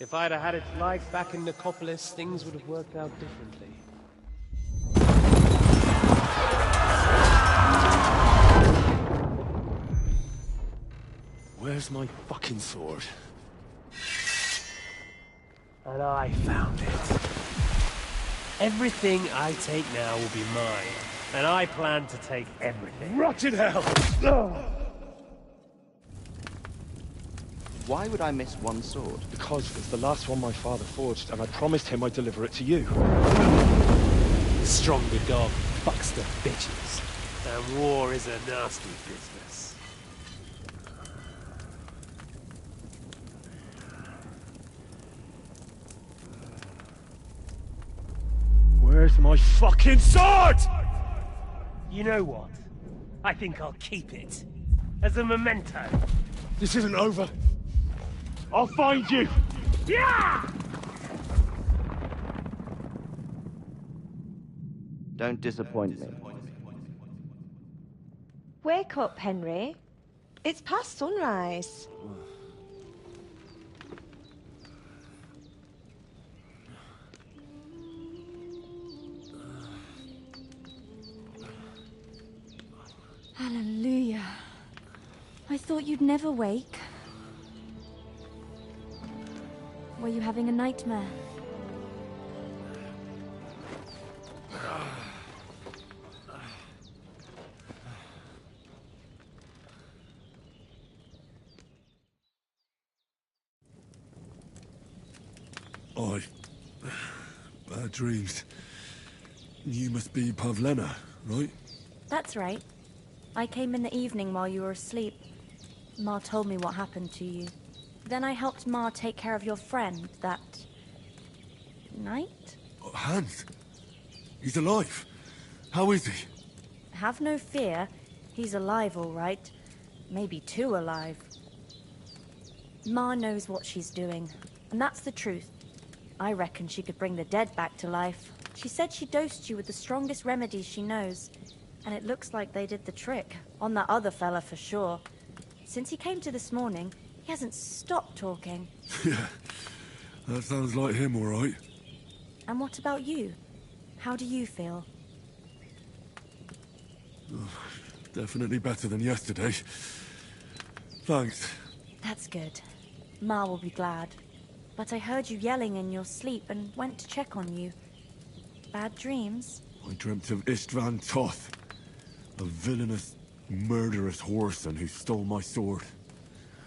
If I'd have had its like back in Nicopolis, things would have worked out differently. Where's my fucking sword? And I found it. Everything I take now will be mine, and I plan to take everything. Rot in hell! Why would I miss one sword? Because it's the last one my father forged, and I promised him I'd deliver it to you. Stronger dog fucks the bitches. And war is a nasty business. Where's my fucking sword? You know what? I think I'll keep it. As a memento. This isn't over. I'll find you. Yeah! Don't disappoint me. Wake up, Henry. It's past sunrise. Hallelujah. I thought you'd never wake. Were you having a nightmare? Bad dreams. You must be Pavlena, right? That's right. I came in the evening while you were asleep. Ma told me what happened to you. Then I helped Ma take care of your friend that night? Hans? He's alive. How is he? Have no fear. He's alive, all right. Maybe too alive. Ma knows what she's doing, and that's the truth. I reckon she could bring the dead back to life. She said she dosed you with the strongest remedies she knows, and it looks like they did the trick. On that other fella for sure. Since he came to this morning, he hasn't stopped talking. Yeah, that sounds like him, all right. And what about you? How do you feel? Oh, definitely better than yesterday. Thanks. That's good. Ma will be glad. But I heard you yelling in your sleep and went to check on you. Bad dreams? I dreamt of Istvan Toth, a villainous, murderous whoreson who stole my sword.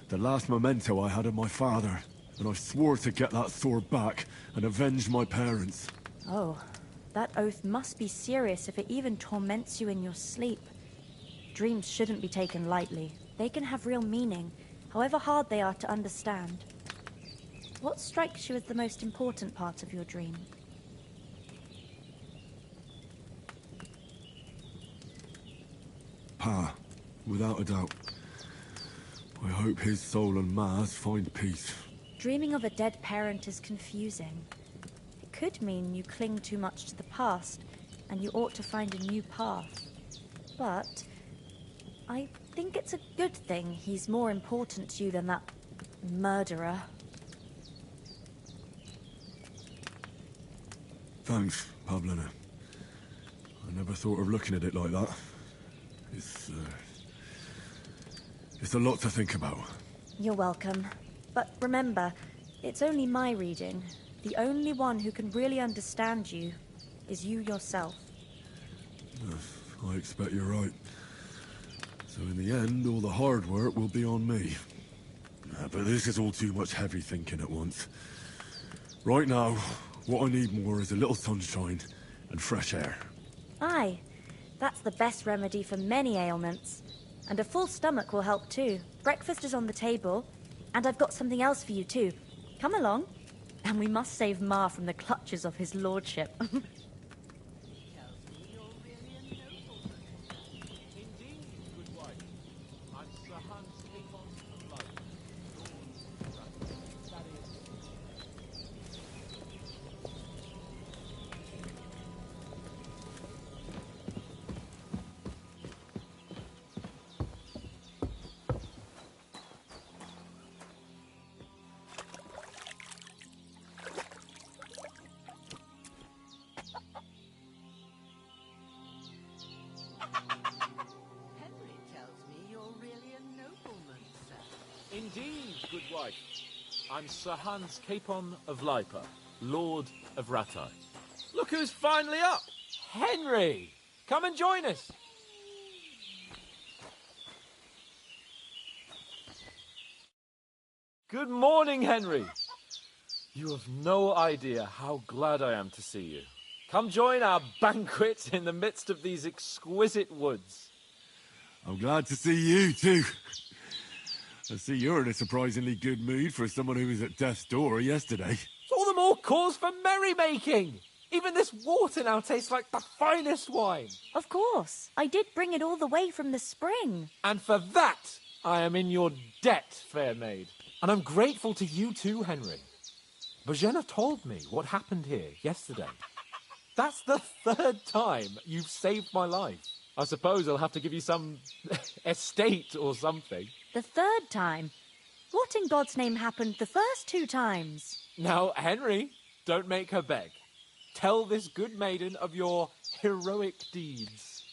The last memento I had of my father, and I swore to get that sword back and avenge my parents. Oh, that oath must be serious if it even torments you in your sleep. Dreams shouldn't be taken lightly. They can have real meaning, however hard they are to understand. What strikes you as the most important part of your dream? Pa, without a doubt. I hope his soul and Ma's find peace. Dreaming of a dead parent is confusing. It could mean you cling too much to the past, and you ought to find a new path. But I think it's a good thing he's more important to you than that murderer. Thanks, Pavlena. I never thought of looking at it like that. It's a lot to think about. You're welcome. But remember, it's only my reading. The only one who can really understand you is you yourself. I expect you're right. So in the end, all the hard work will be on me. But this is all too much heavy thinking at once. Right now, what I need more is a little sunshine and fresh air. Aye, that's the best remedy for many ailments. And a full stomach will help too. Breakfast is on the table, and I've got something else for you too. Come along, and we must save Ma from the clutches of his lordship. Indeed, good wife. I'm Sir Hans Capon of Lipa, Lord of Rattay. Look who's finally up! Henry! Come and join us! Good morning, Henry. You have no idea how glad I am to see you. Come join our banquet in the midst of these exquisite woods. I'm glad to see you, too. I see you're in a surprisingly good mood for someone who was at death's door yesterday. It's all the more cause for merrymaking. Even this water now tastes like the finest wine. Of course. I did bring it all the way from the spring. And for that, I am in your debt, fair maid. And I'm grateful to you too, Henry. Bojena told me what happened here yesterday. That's the 3rd time you've saved my life. I suppose I'll have to give you some estate or something. The 3rd time? What in God's name happened the first 2 times? Now, Henry, don't make her beg. Tell this good maiden of your heroic deeds.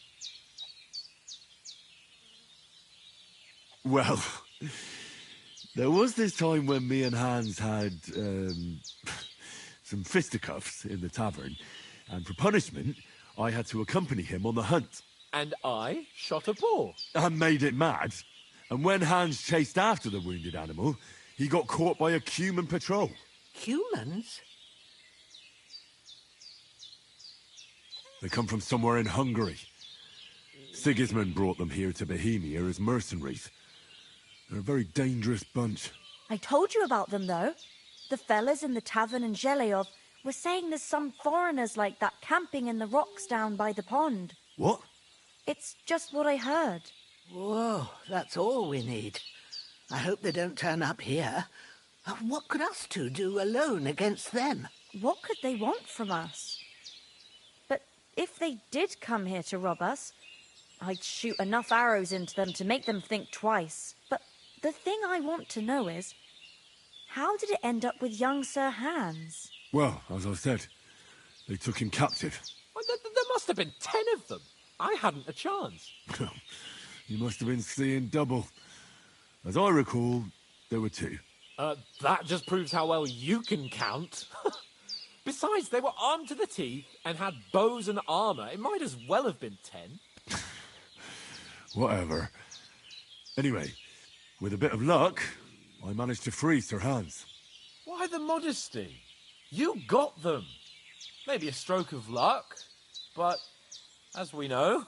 Well, there was this time when me and Hans had some fisticuffs in the tavern, and for punishment, I had to accompany him on the hunt. And I shot a boar. And made it mad. And when Hans chased after the wounded animal, he got caught by a Cuman patrol. Cumans? They come from somewhere in Hungary. Sigismund brought them here to Bohemia as mercenaries. They're a very dangerous bunch. I told you about them, though. The fellas in the tavern in Zheleyov were saying there's some foreigners like that camping in the rocks down by the pond. What? It's just what I heard. Whoa, that's all we need. I hope they don't turn up here. What could us two do alone against them? What could they want from us? But if they did come here to rob us, I'd shoot enough arrows into them to make them think twice. But the thing I want to know is, how did it end up with young Sir Hans? Well, as I said, they took him captive. Well, there must have been 10 of them. I hadn't a chance. You must have been seeing double. As I recall, there were 2. That just proves how well you can count. Besides, they were armed to the teeth and had bows and armour. It might as well have been 10. Whatever. Anyway, with a bit of luck, I managed to free Sir Hans. Why the modesty? You got them. Maybe a stroke of luck, but as we know,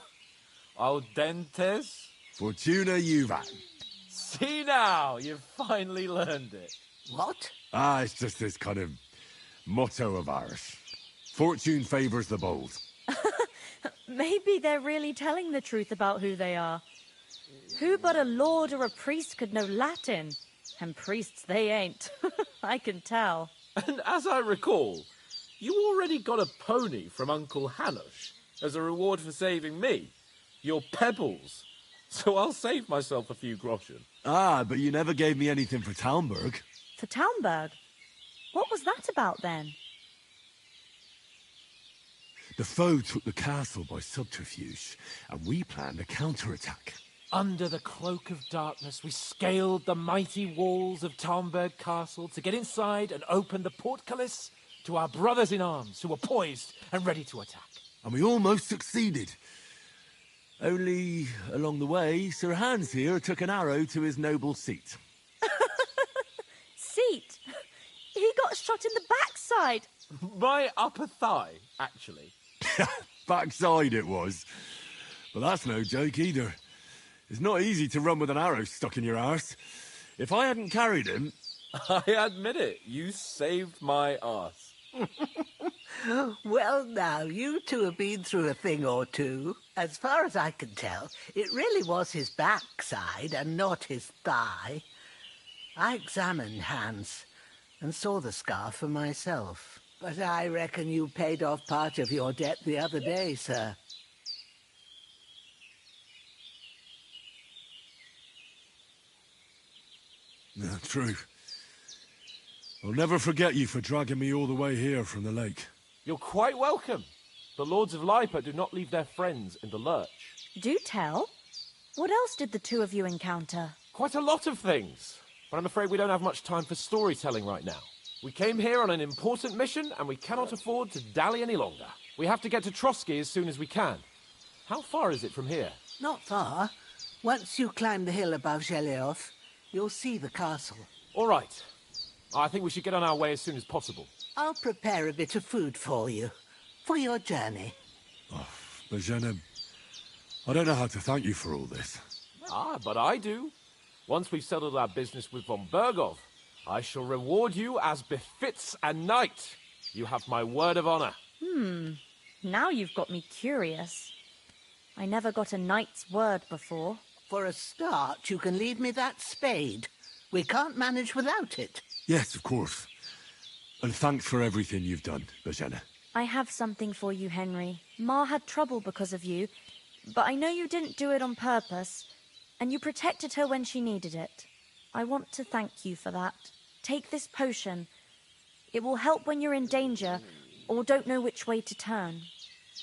audentes Fortuna juvat. See now, you've finally learned it. What? It's just this kind of motto of ours. Fortune favours the bold. Maybe they're really telling the truth about who they are. Who but a lord or a priest could know Latin? And priests they ain't. I can tell. And as I recall, you already got a pony from Uncle Hanush as a reward for saving me. Your pebbles. So I'll save myself a few groschen. But you never gave me anything for Talmberg. For Talmberg? What was that about then? The foe took the castle by subterfuge, and we planned a counterattack. Under the cloak of darkness, we scaled the mighty walls of Talmberg Castle to get inside and open the portcullis to our brothers in arms who were poised and ready to attack. And we almost succeeded. Only, along the way, Sir Hans here took an arrow to his noble seat. Seat? He got shot in the backside. My upper thigh, actually. Backside it was. But that's no joke either. It's not easy to run with an arrow stuck in your arse. If I hadn't carried him... I admit it, you saved my arse. Well, now, you two have been through a thing or two. As far as I can tell, it really was his backside and not his thigh. I examined Hans and saw the scar for myself. But I reckon you paid off part of your debt the other day, sir. No, true. I'll never forget you for dragging me all the way here from the lake. You're quite welcome. The Lords of Lipa do not leave their friends in the lurch. Do tell. What else did the two of you encounter? Quite a lot of things. But I'm afraid we don't have much time for storytelling right now. We came here on an important mission, and we cannot afford to dally any longer. We have to get to Trotsky as soon as we can. How far is it from here? Not far. Once you climb the hill above Zheleyov, you'll see the castle. All right. I think we should get on our way as soon as possible. I'll prepare a bit of food for you, for your journey. Bajena, I don't know how to thank you for all this. But I do. Once we've settled our business with von Bergov, I shall reward you as befits a knight. You have my word of honor. Now you've got me curious. I never got a knight's word before. For a start, you can leave me that spade. We can't manage without it. Yes, of course. And thanks for everything you've done, Bajena. I have something for you, Henry. Ma had trouble because of you, but I know you didn't do it on purpose, and you protected her when she needed it. I want to thank you for that. Take this potion. It will help when you're in danger or don't know which way to turn.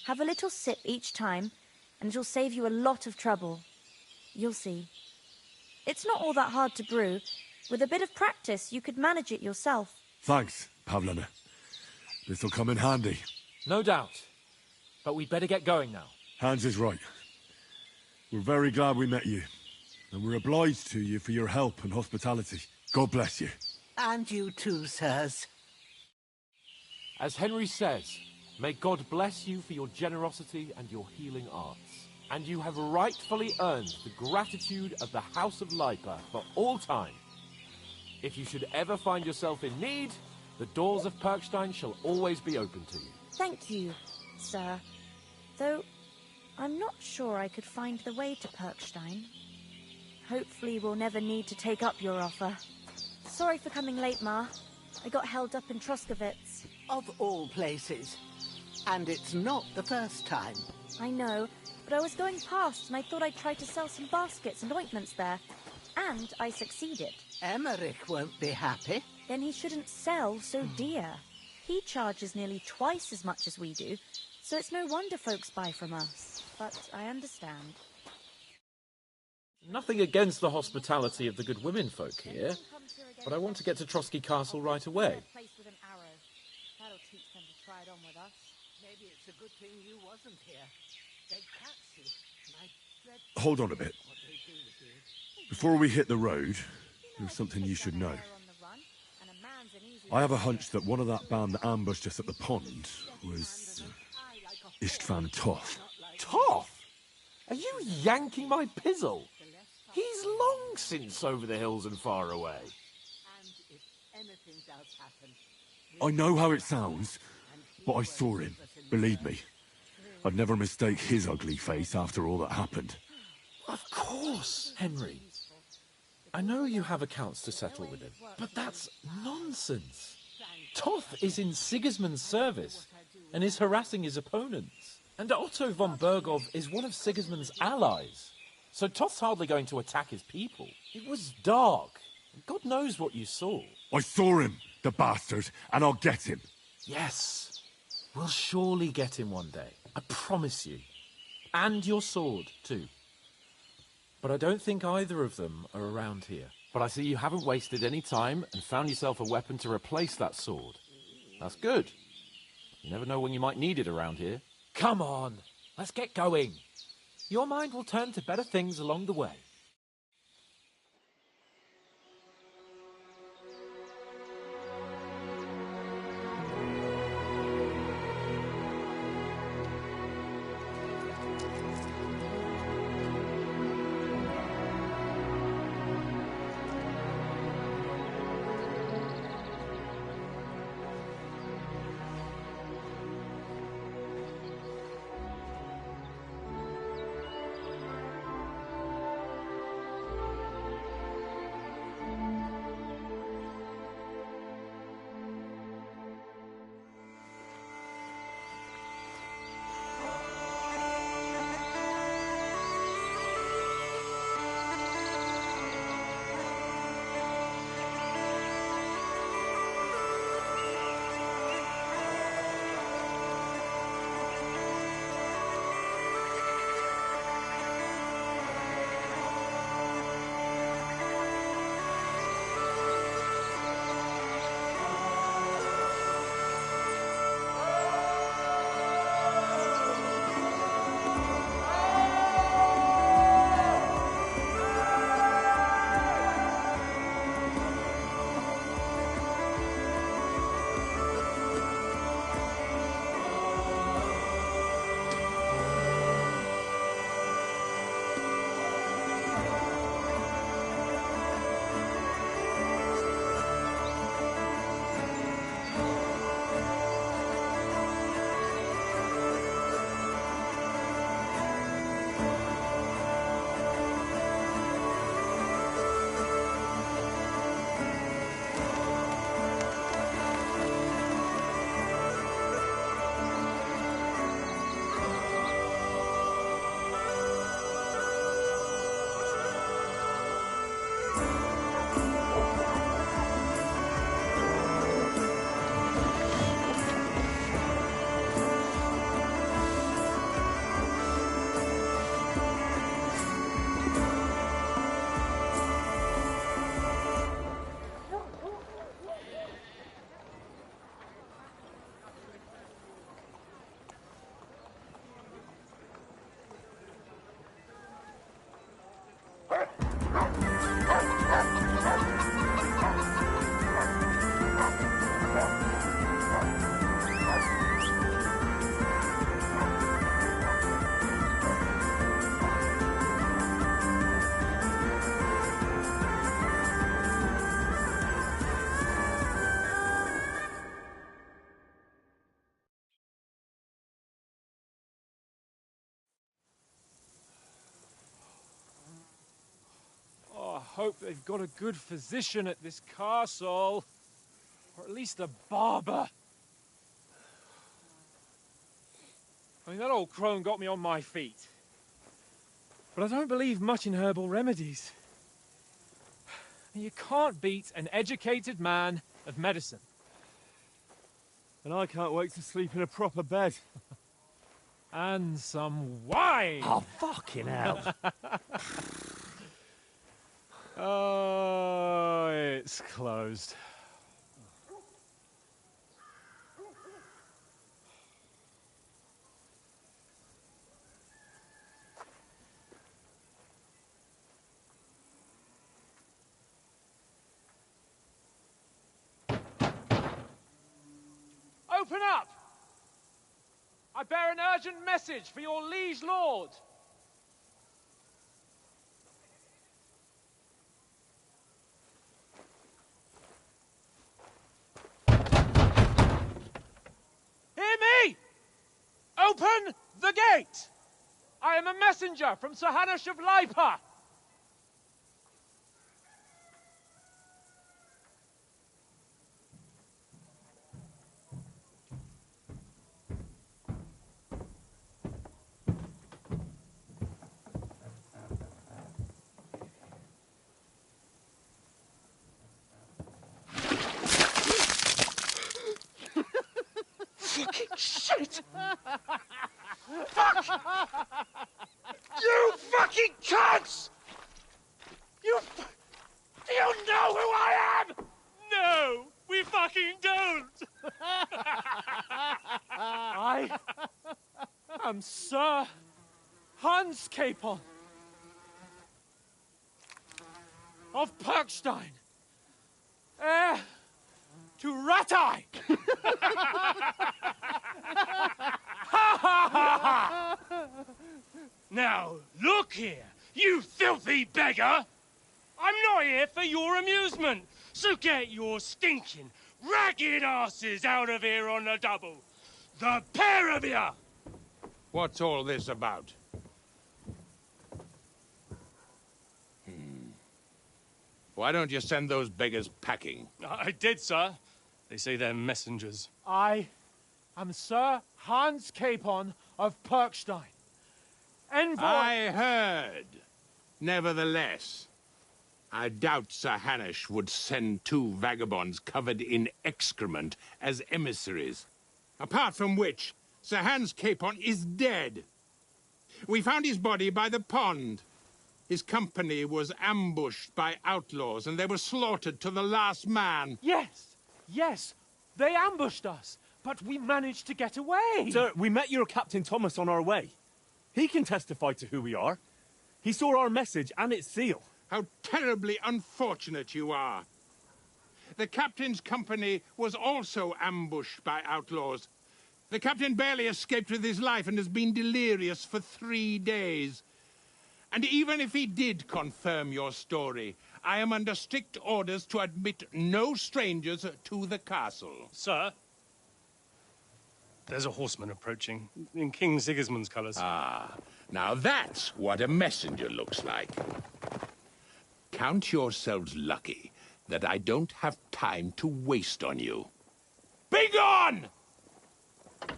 Have a little sip each time, and it'll save you a lot of trouble. You'll see. It's not all that hard to brew. With a bit of practice, you could manage it yourself. Thanks, Pavlana. This'll come in handy. No doubt. But we'd better get going now. Hans is right. We're very glad we met you. And we're obliged to you for your help and hospitality. God bless you. And you too, sirs. As Henry says, may God bless you for your generosity and your healing arts. And you have rightfully earned the gratitude of the House of Lipa for all time. If you should ever find yourself in need, the doors of Perkstein shall always be open to you. Thank you, sir. Though, I'm not sure I could find the way to Perkstein. Hopefully we'll never need to take up your offer. Sorry for coming late, Ma. I got held up in Troskowitz. Of all places. And it's not the first time. I know, but I was going past and I thought I'd try to sell some baskets and ointments there. And I succeeded. Emmerich won't be happy. Then he shouldn't sell so dear. He charges nearly twice as much as we do, so it's no wonder folks buy from us. But I understand. Nothing against the hospitality of the good women folk here, but I want to get to Trotsky Castle right away. That'll teach them to try it on with us. Maybe it's a good thing you wasn't here. They'd catch you. Hold on a bit. Before we hit the road, there's something you should know. I have a hunch that one of that band that ambushed us at the pond was Istvan Toth. Toth? Are you yanking my pizzle? He's long since over the hills and far away. And if anything does happen, I know how it sounds, but I saw him. Believe me. I'd never mistake his ugly face after all that happened. Of course, Henry. I know you have accounts to settle with him, but that's nonsense. Toth is in Sigismund's service and is harassing his opponents. And Otto von Bergov is one of Sigismund's allies. So Toth's hardly going to attack his people. It was dark. God knows what you saw. I saw him, the bastard, and I'll get him. Yes. We'll surely get him one day. I promise you. And your sword, too. But I don't think either of them are around here. But I see you haven't wasted any time and found yourself a weapon to replace that sword. That's good. You never know when you might need it around here. Come on, let's get going. Your mind will turn to better things along the way. hope they've got a good physician at this castle. Or at least a barber. I mean, that old crone got me on my feet. But I don't believe much in herbal remedies. You can't beat an educated man of medicine. And I can't wait to sleep in a proper bed. And some wine! Oh, fucking hell. Oh, it's closed. Open up! I bear an urgent message for your liege lord. Hear me! Open the gate! I am a messenger from Sir Hanush of Lipa. Fucking shit! Fuck! You fucking cunts! Do you know who I am? No, we fucking don't! I am Sir Hans Capon of Perkstein, heir to Ratai! Now, look here, you filthy beggar! I'm not here for your amusement, so get your stinking, ragged asses out of here on the double. The pair of you! What's all this about? Why don't you send those beggars packing? I did, sir. They say they're messengers. I am Sir Hans Capon of Perkstein. Envoy... I heard. Nevertheless, I doubt Sir Hanush would send two vagabonds covered in excrement as emissaries. Apart from which, Sir Hans Capon is dead. We found his body by the pond. His company was ambushed by outlaws, and they were slaughtered to the last man. Yes, yes, they ambushed us, but we managed to get away. Sir, we met your Captain Thomas on our way. He can testify to who we are. He saw our message and its seal. How terribly unfortunate you are. The captain's company was also ambushed by outlaws. The captain barely escaped with his life and has been delirious for 3 days. And even if he did confirm your story, I am under strict orders to admit no strangers to the castle. Sir, there's a horseman approaching, in King Sigismund's colours. Ah, now that's what a messenger looks like. Count yourselves lucky that I don't have time to waste on you. Be gone! I'm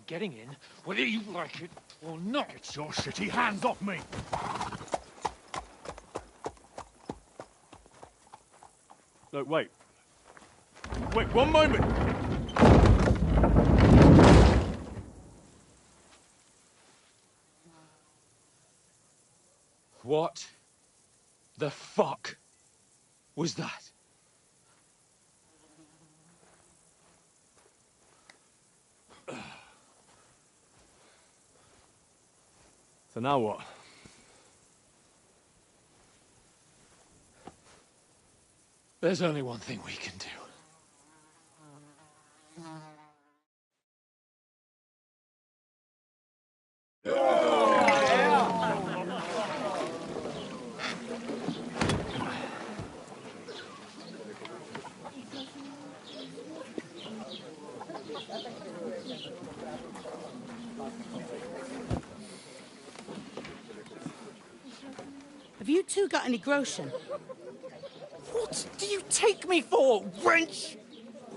getting in, whether you like it or not. Get your shitty hands off me! No, wait. Wait, one moment! What the fuck was that? So now what? There's only one thing we can do. Have you two got any groschen? What do you take me for, wench?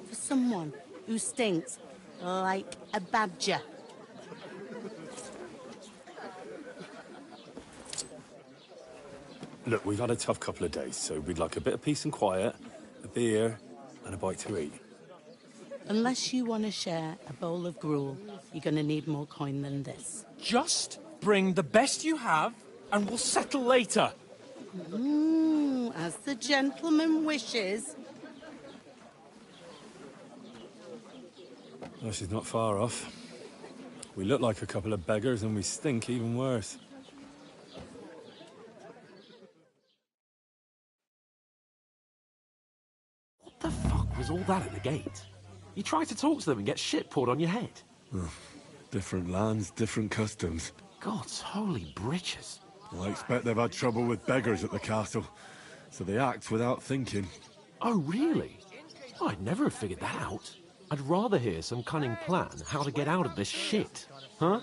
For someone who stinks like a badger. Look, we've had a tough couple of days, so we'd like a bit of peace and quiet, a beer, and a bite to eat. Unless you want to share a bowl of gruel, you're going to need more coin than this. Just bring the best you have, and we'll settle later. As the gentleman wishes. Well, she's not far off. We look like a couple of beggars, and we stink even worse. What the fuck was all that at the gate? You try to talk to them and get shit poured on your head. Different lands, different customs. God's holy britches. Well, I expect they've had trouble with beggars at the castle, so they act without thinking. Oh, really? I'd never have figured that out. I'd rather hear some cunning plan how to get out of this shit. Huh?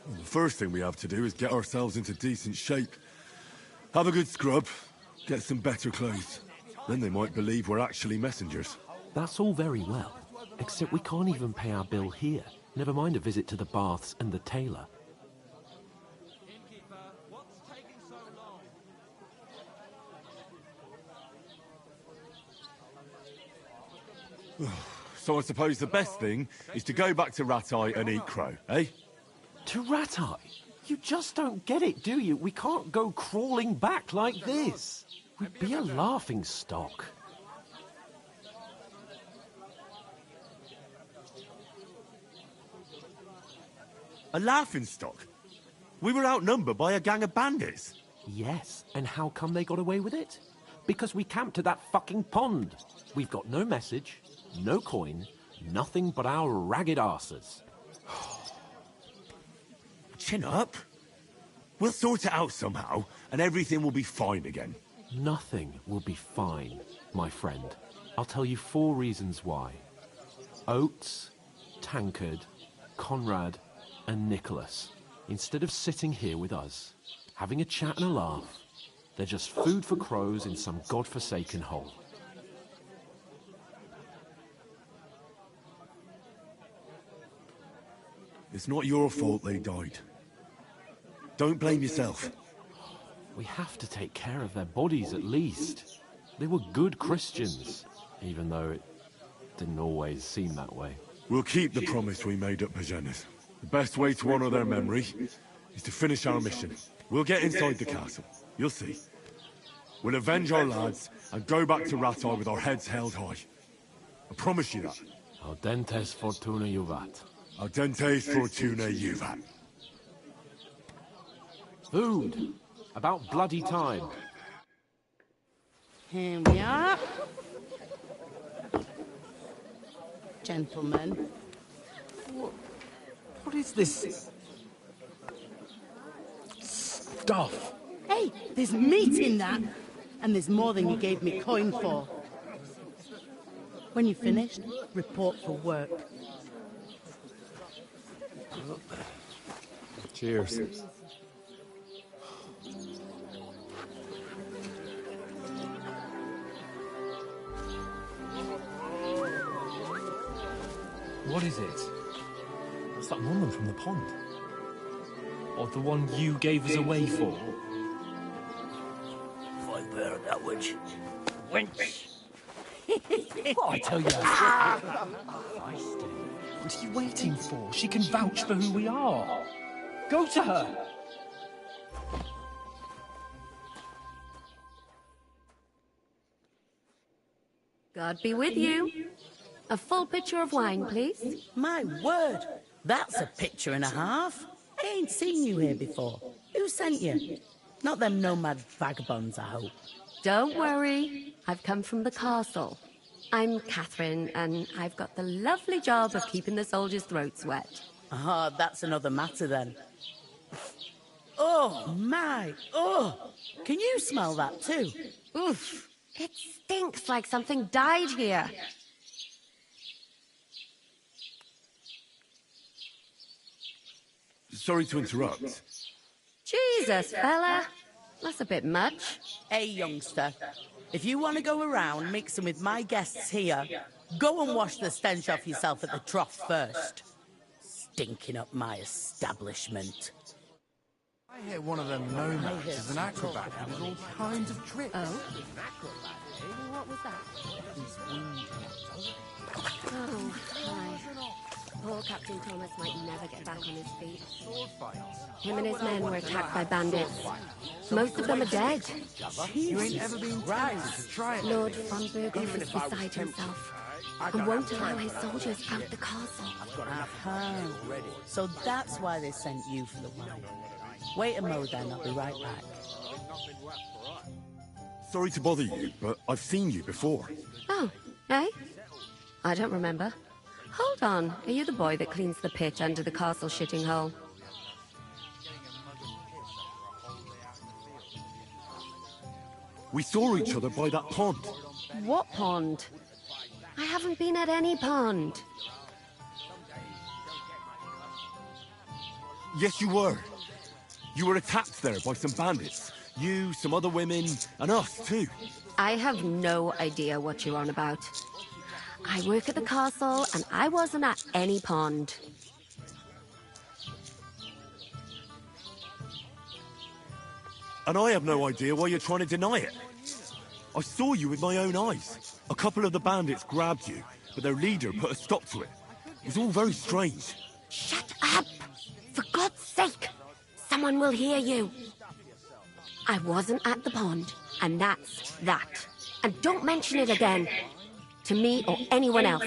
The first thing we have to do is get ourselves into decent shape. Have a good scrub, get some better clothes. Then they might believe we're actually messengers. That's all very well, except we can't even pay our bill here. Never mind a visit to the baths and the tailor. So I suppose the best thing is to go back to Rattay and eat crow, eh? To Rattay? You just don't get it, do you? We can't go crawling back like this. We'd be a laughing stock. A laughing stock? We were outnumbered by a gang of bandits. Yes, and how come they got away with it? Because we camped at that fucking pond. We've got no message, no coin, nothing but our ragged arses. Chin up. We'll sort it out somehow, and everything will be fine again. Nothing will be fine, my friend. I'll tell you 4 reasons why. Oates, Tankard, Conrad, and Nicholas, instead of sitting here with us, having a chat and a laugh, they're just food for crows in some godforsaken hole. It's not your fault they died. Don't blame yourself. We have to take care of their bodies at least. They were good Christians, even though it didn't always seem that way. We'll keep the promise we made at Pagenes. The best way to honor their memory is to finish our mission. We'll get inside the castle. You'll see. We'll avenge our lads and go back to Rattay with our heads held high. I promise you that. Audentes fortuna juvat. Audentes fortuna juvat. Food. About bloody time. Here we are. Gentlemen. What is this stuff? Hey, there's meat in that. And there's more than you gave me coin for. When you're finished, report for work. Cheers. What is it? It's that woman from the pond. Or the one you gave us away for. I bear that wench. Wench! What I tell you? What are you waiting for? She can vouch for who we are. Go to her. God be with you. A full pitcher of wine, please. My word, that's a picture and a half. I ain't seen you here before. Who sent you? Not them nomad vagabonds, I hope. Don't worry. I've come from the castle. I'm Catherine, and I've got the lovely job of keeping the soldiers' throats wet. Ah, that's another matter then. Oh, my. Oh, can you smell that too? Oof. It stinks like something died here. sorry to interrupt. Jesus, fella. That's a bit much. Hey, youngster. If you want to go around mixing with my guests here, go and wash the stench off yourself at the trough first. Stinking up my establishment. I hear one of them nomads is an acrobat who does all kinds of tricks. Oh? What was that? Oh, hi. Poor Captain Thomas might never get back on his feet. Him and his men were attacked by bandits. Most of them are dead. You ain't ever been tempted to try it. Lord von Berghoff is beside himself and won't allow his soldiers out the castle. Aha. So that's why they sent you for the wine. Wait a mo then, I'll be right back. Sorry to bother you, but I've seen you before. Oh, eh? I don't remember. Hold on, are you the boy that cleans the pitch under the castle shitting hole? We saw each other by that pond. What pond? I haven't been at any pond. Yes, you were. You were attacked there by some bandits. You, some other women, and us too. I have no idea what you're on about. I work at the castle, and I wasn't at any pond. And I have no idea why you're trying to deny it. I saw you with my own eyes. A couple of the bandits grabbed you, but their leader put a stop to it. It was all very strange. Shut up! For God's sake! Someone will hear you. I wasn't at the pond, and that's that. And don't mention it again. To me or anyone else.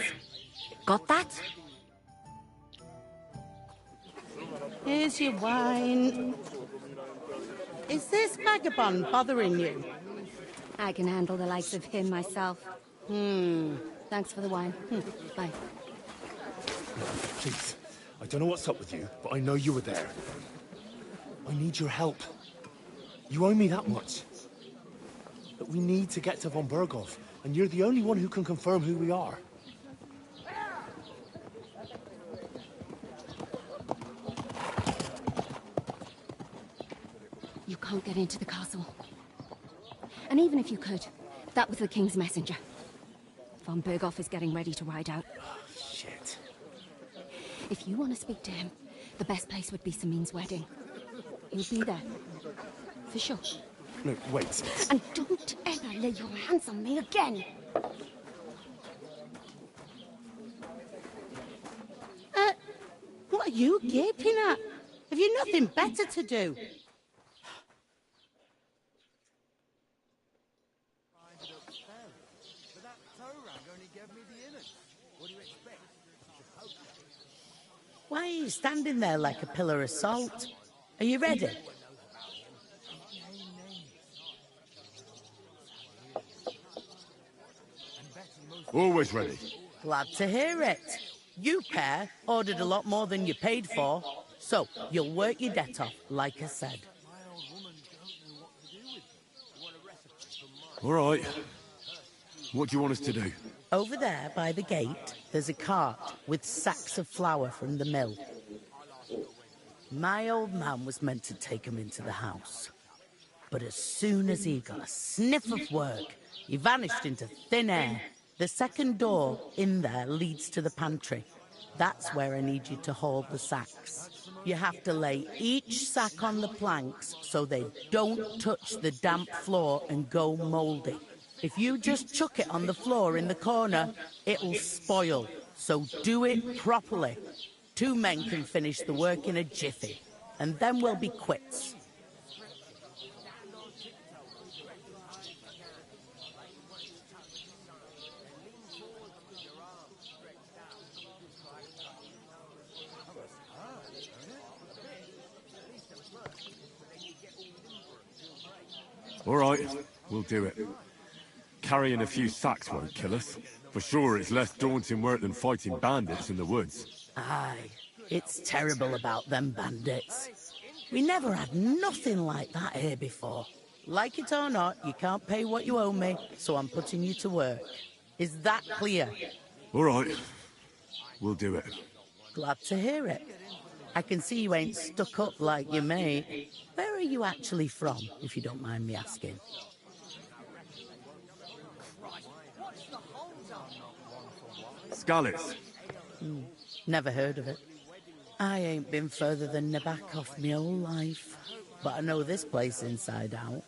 Got that? Here's your wine. Is this vagabond bothering you? I can handle the likes of him myself. Thanks for the wine. Bye. Please, I don't know what's up with you, but I know you were there. I need your help. You owe me that much. But we need to get to von Berghoff, and you're the only one who can confirm who we are. You can't get into the castle. And even if you could, that was the King's messenger. Von Berghoff is getting ready to ride out. Oh, shit. If you want to speak to him, the best place would be Samin's wedding. He'll be there. For sure. No, wait. And don't ever lay your hands on me again! What are you gaping at? Have you nothing better to do? Why are you standing there like a pillar of salt? Are you ready? Always ready. Glad to hear it. You pair ordered a lot more than you paid for, so you'll work your debt off, like I said. All right. What do you want us to do? Over there by the gate, there's a cart with sacks of flour from the mill. My old man was meant to take 'em into the house. But as soon as he got a sniff of work, he vanished into thin air. The second door in there leads to the pantry. That's where I need you to haul the sacks. You have to lay each sack on the planks so they don't touch the damp floor and go mouldy. If you just chuck it on the floor in the corner, it'll spoil. So do it properly. 2 men can finish the work in a jiffy, and then we'll be quits. All right, we'll do it. Carrying a few sacks won't kill us. For sure, it's less daunting work than fighting bandits in the woods. Aye, it's terrible about them bandits. We never had nothing like that here before. Like it or not, you can't pay what you owe me, so I'm putting you to work. Is that clear? All right, we'll do it. Glad to hear it. I can see you ain't stuck up like your mate. Where are you actually from, if you don't mind me asking? Scallis. Never heard of it. I ain't been further than Nabakov my whole life, but I know this place inside out.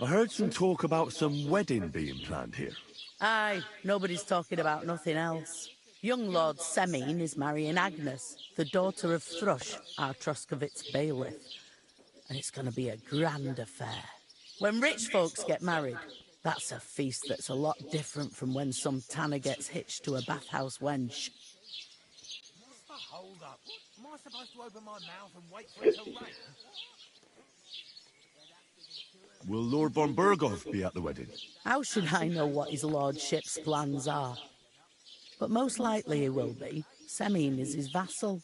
I heard some talk about some wedding being planned here. Aye, nobody's talking about nothing else. Young Lord Semine is marrying Agnes, the daughter of Thrush, our Troskovitz bailiff. And it's going to be a grand affair. When rich folks get married, that's a feast that's a lot different from when some tanner gets hitched to a bathhouse wench. Hold up. Am I supposed to open my mouth and wait for it to rain? Will Lord von Burgov be at the wedding? How should I know what his lordship's plans are? But most likely he will be. Semine is his vassal.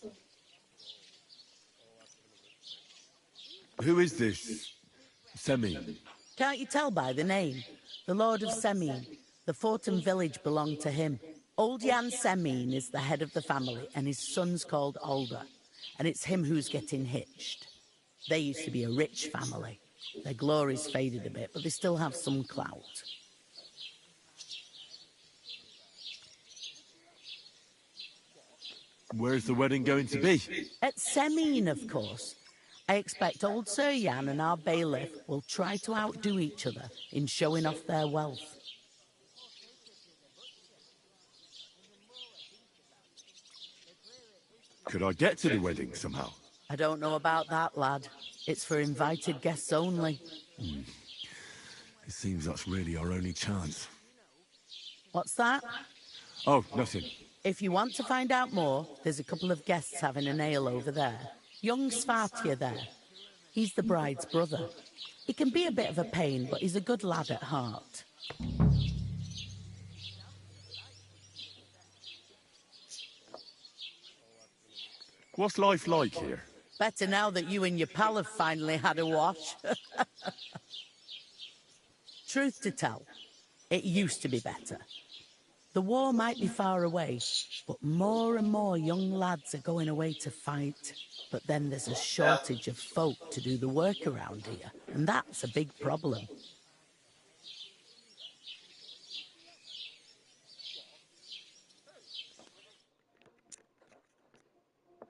Who is this Semine? Can't you tell by the name? The Lord of Semine. The fort and village belong to him. Old Jan Semine is the head of the family, and his son's called Alder. And it's him who's getting hitched. They used to be a rich family. Their glory's faded a bit, but they still have some clout. Where's the wedding going to be? At Semine, of course. I expect old Sir Jan and our bailiff will try to outdo each other in showing off their wealth. Could I get to the wedding somehow? I don't know about that, lad. It's for invited guests only. It seems that's really our only chance. What's that? Oh, nothing. If you want to find out more, there's a couple of guests having an ale over there. Young Svartje there. He's the bride's brother. He can be a bit of a pain, but he's a good lad at heart. What's life like here? Better now that you and your pal have finally had a wash. Truth to tell, it used to be better. The war might be far away, but more and more young lads are going away to fight. But then there's a shortage of folk to do the work around here, and that's a big problem.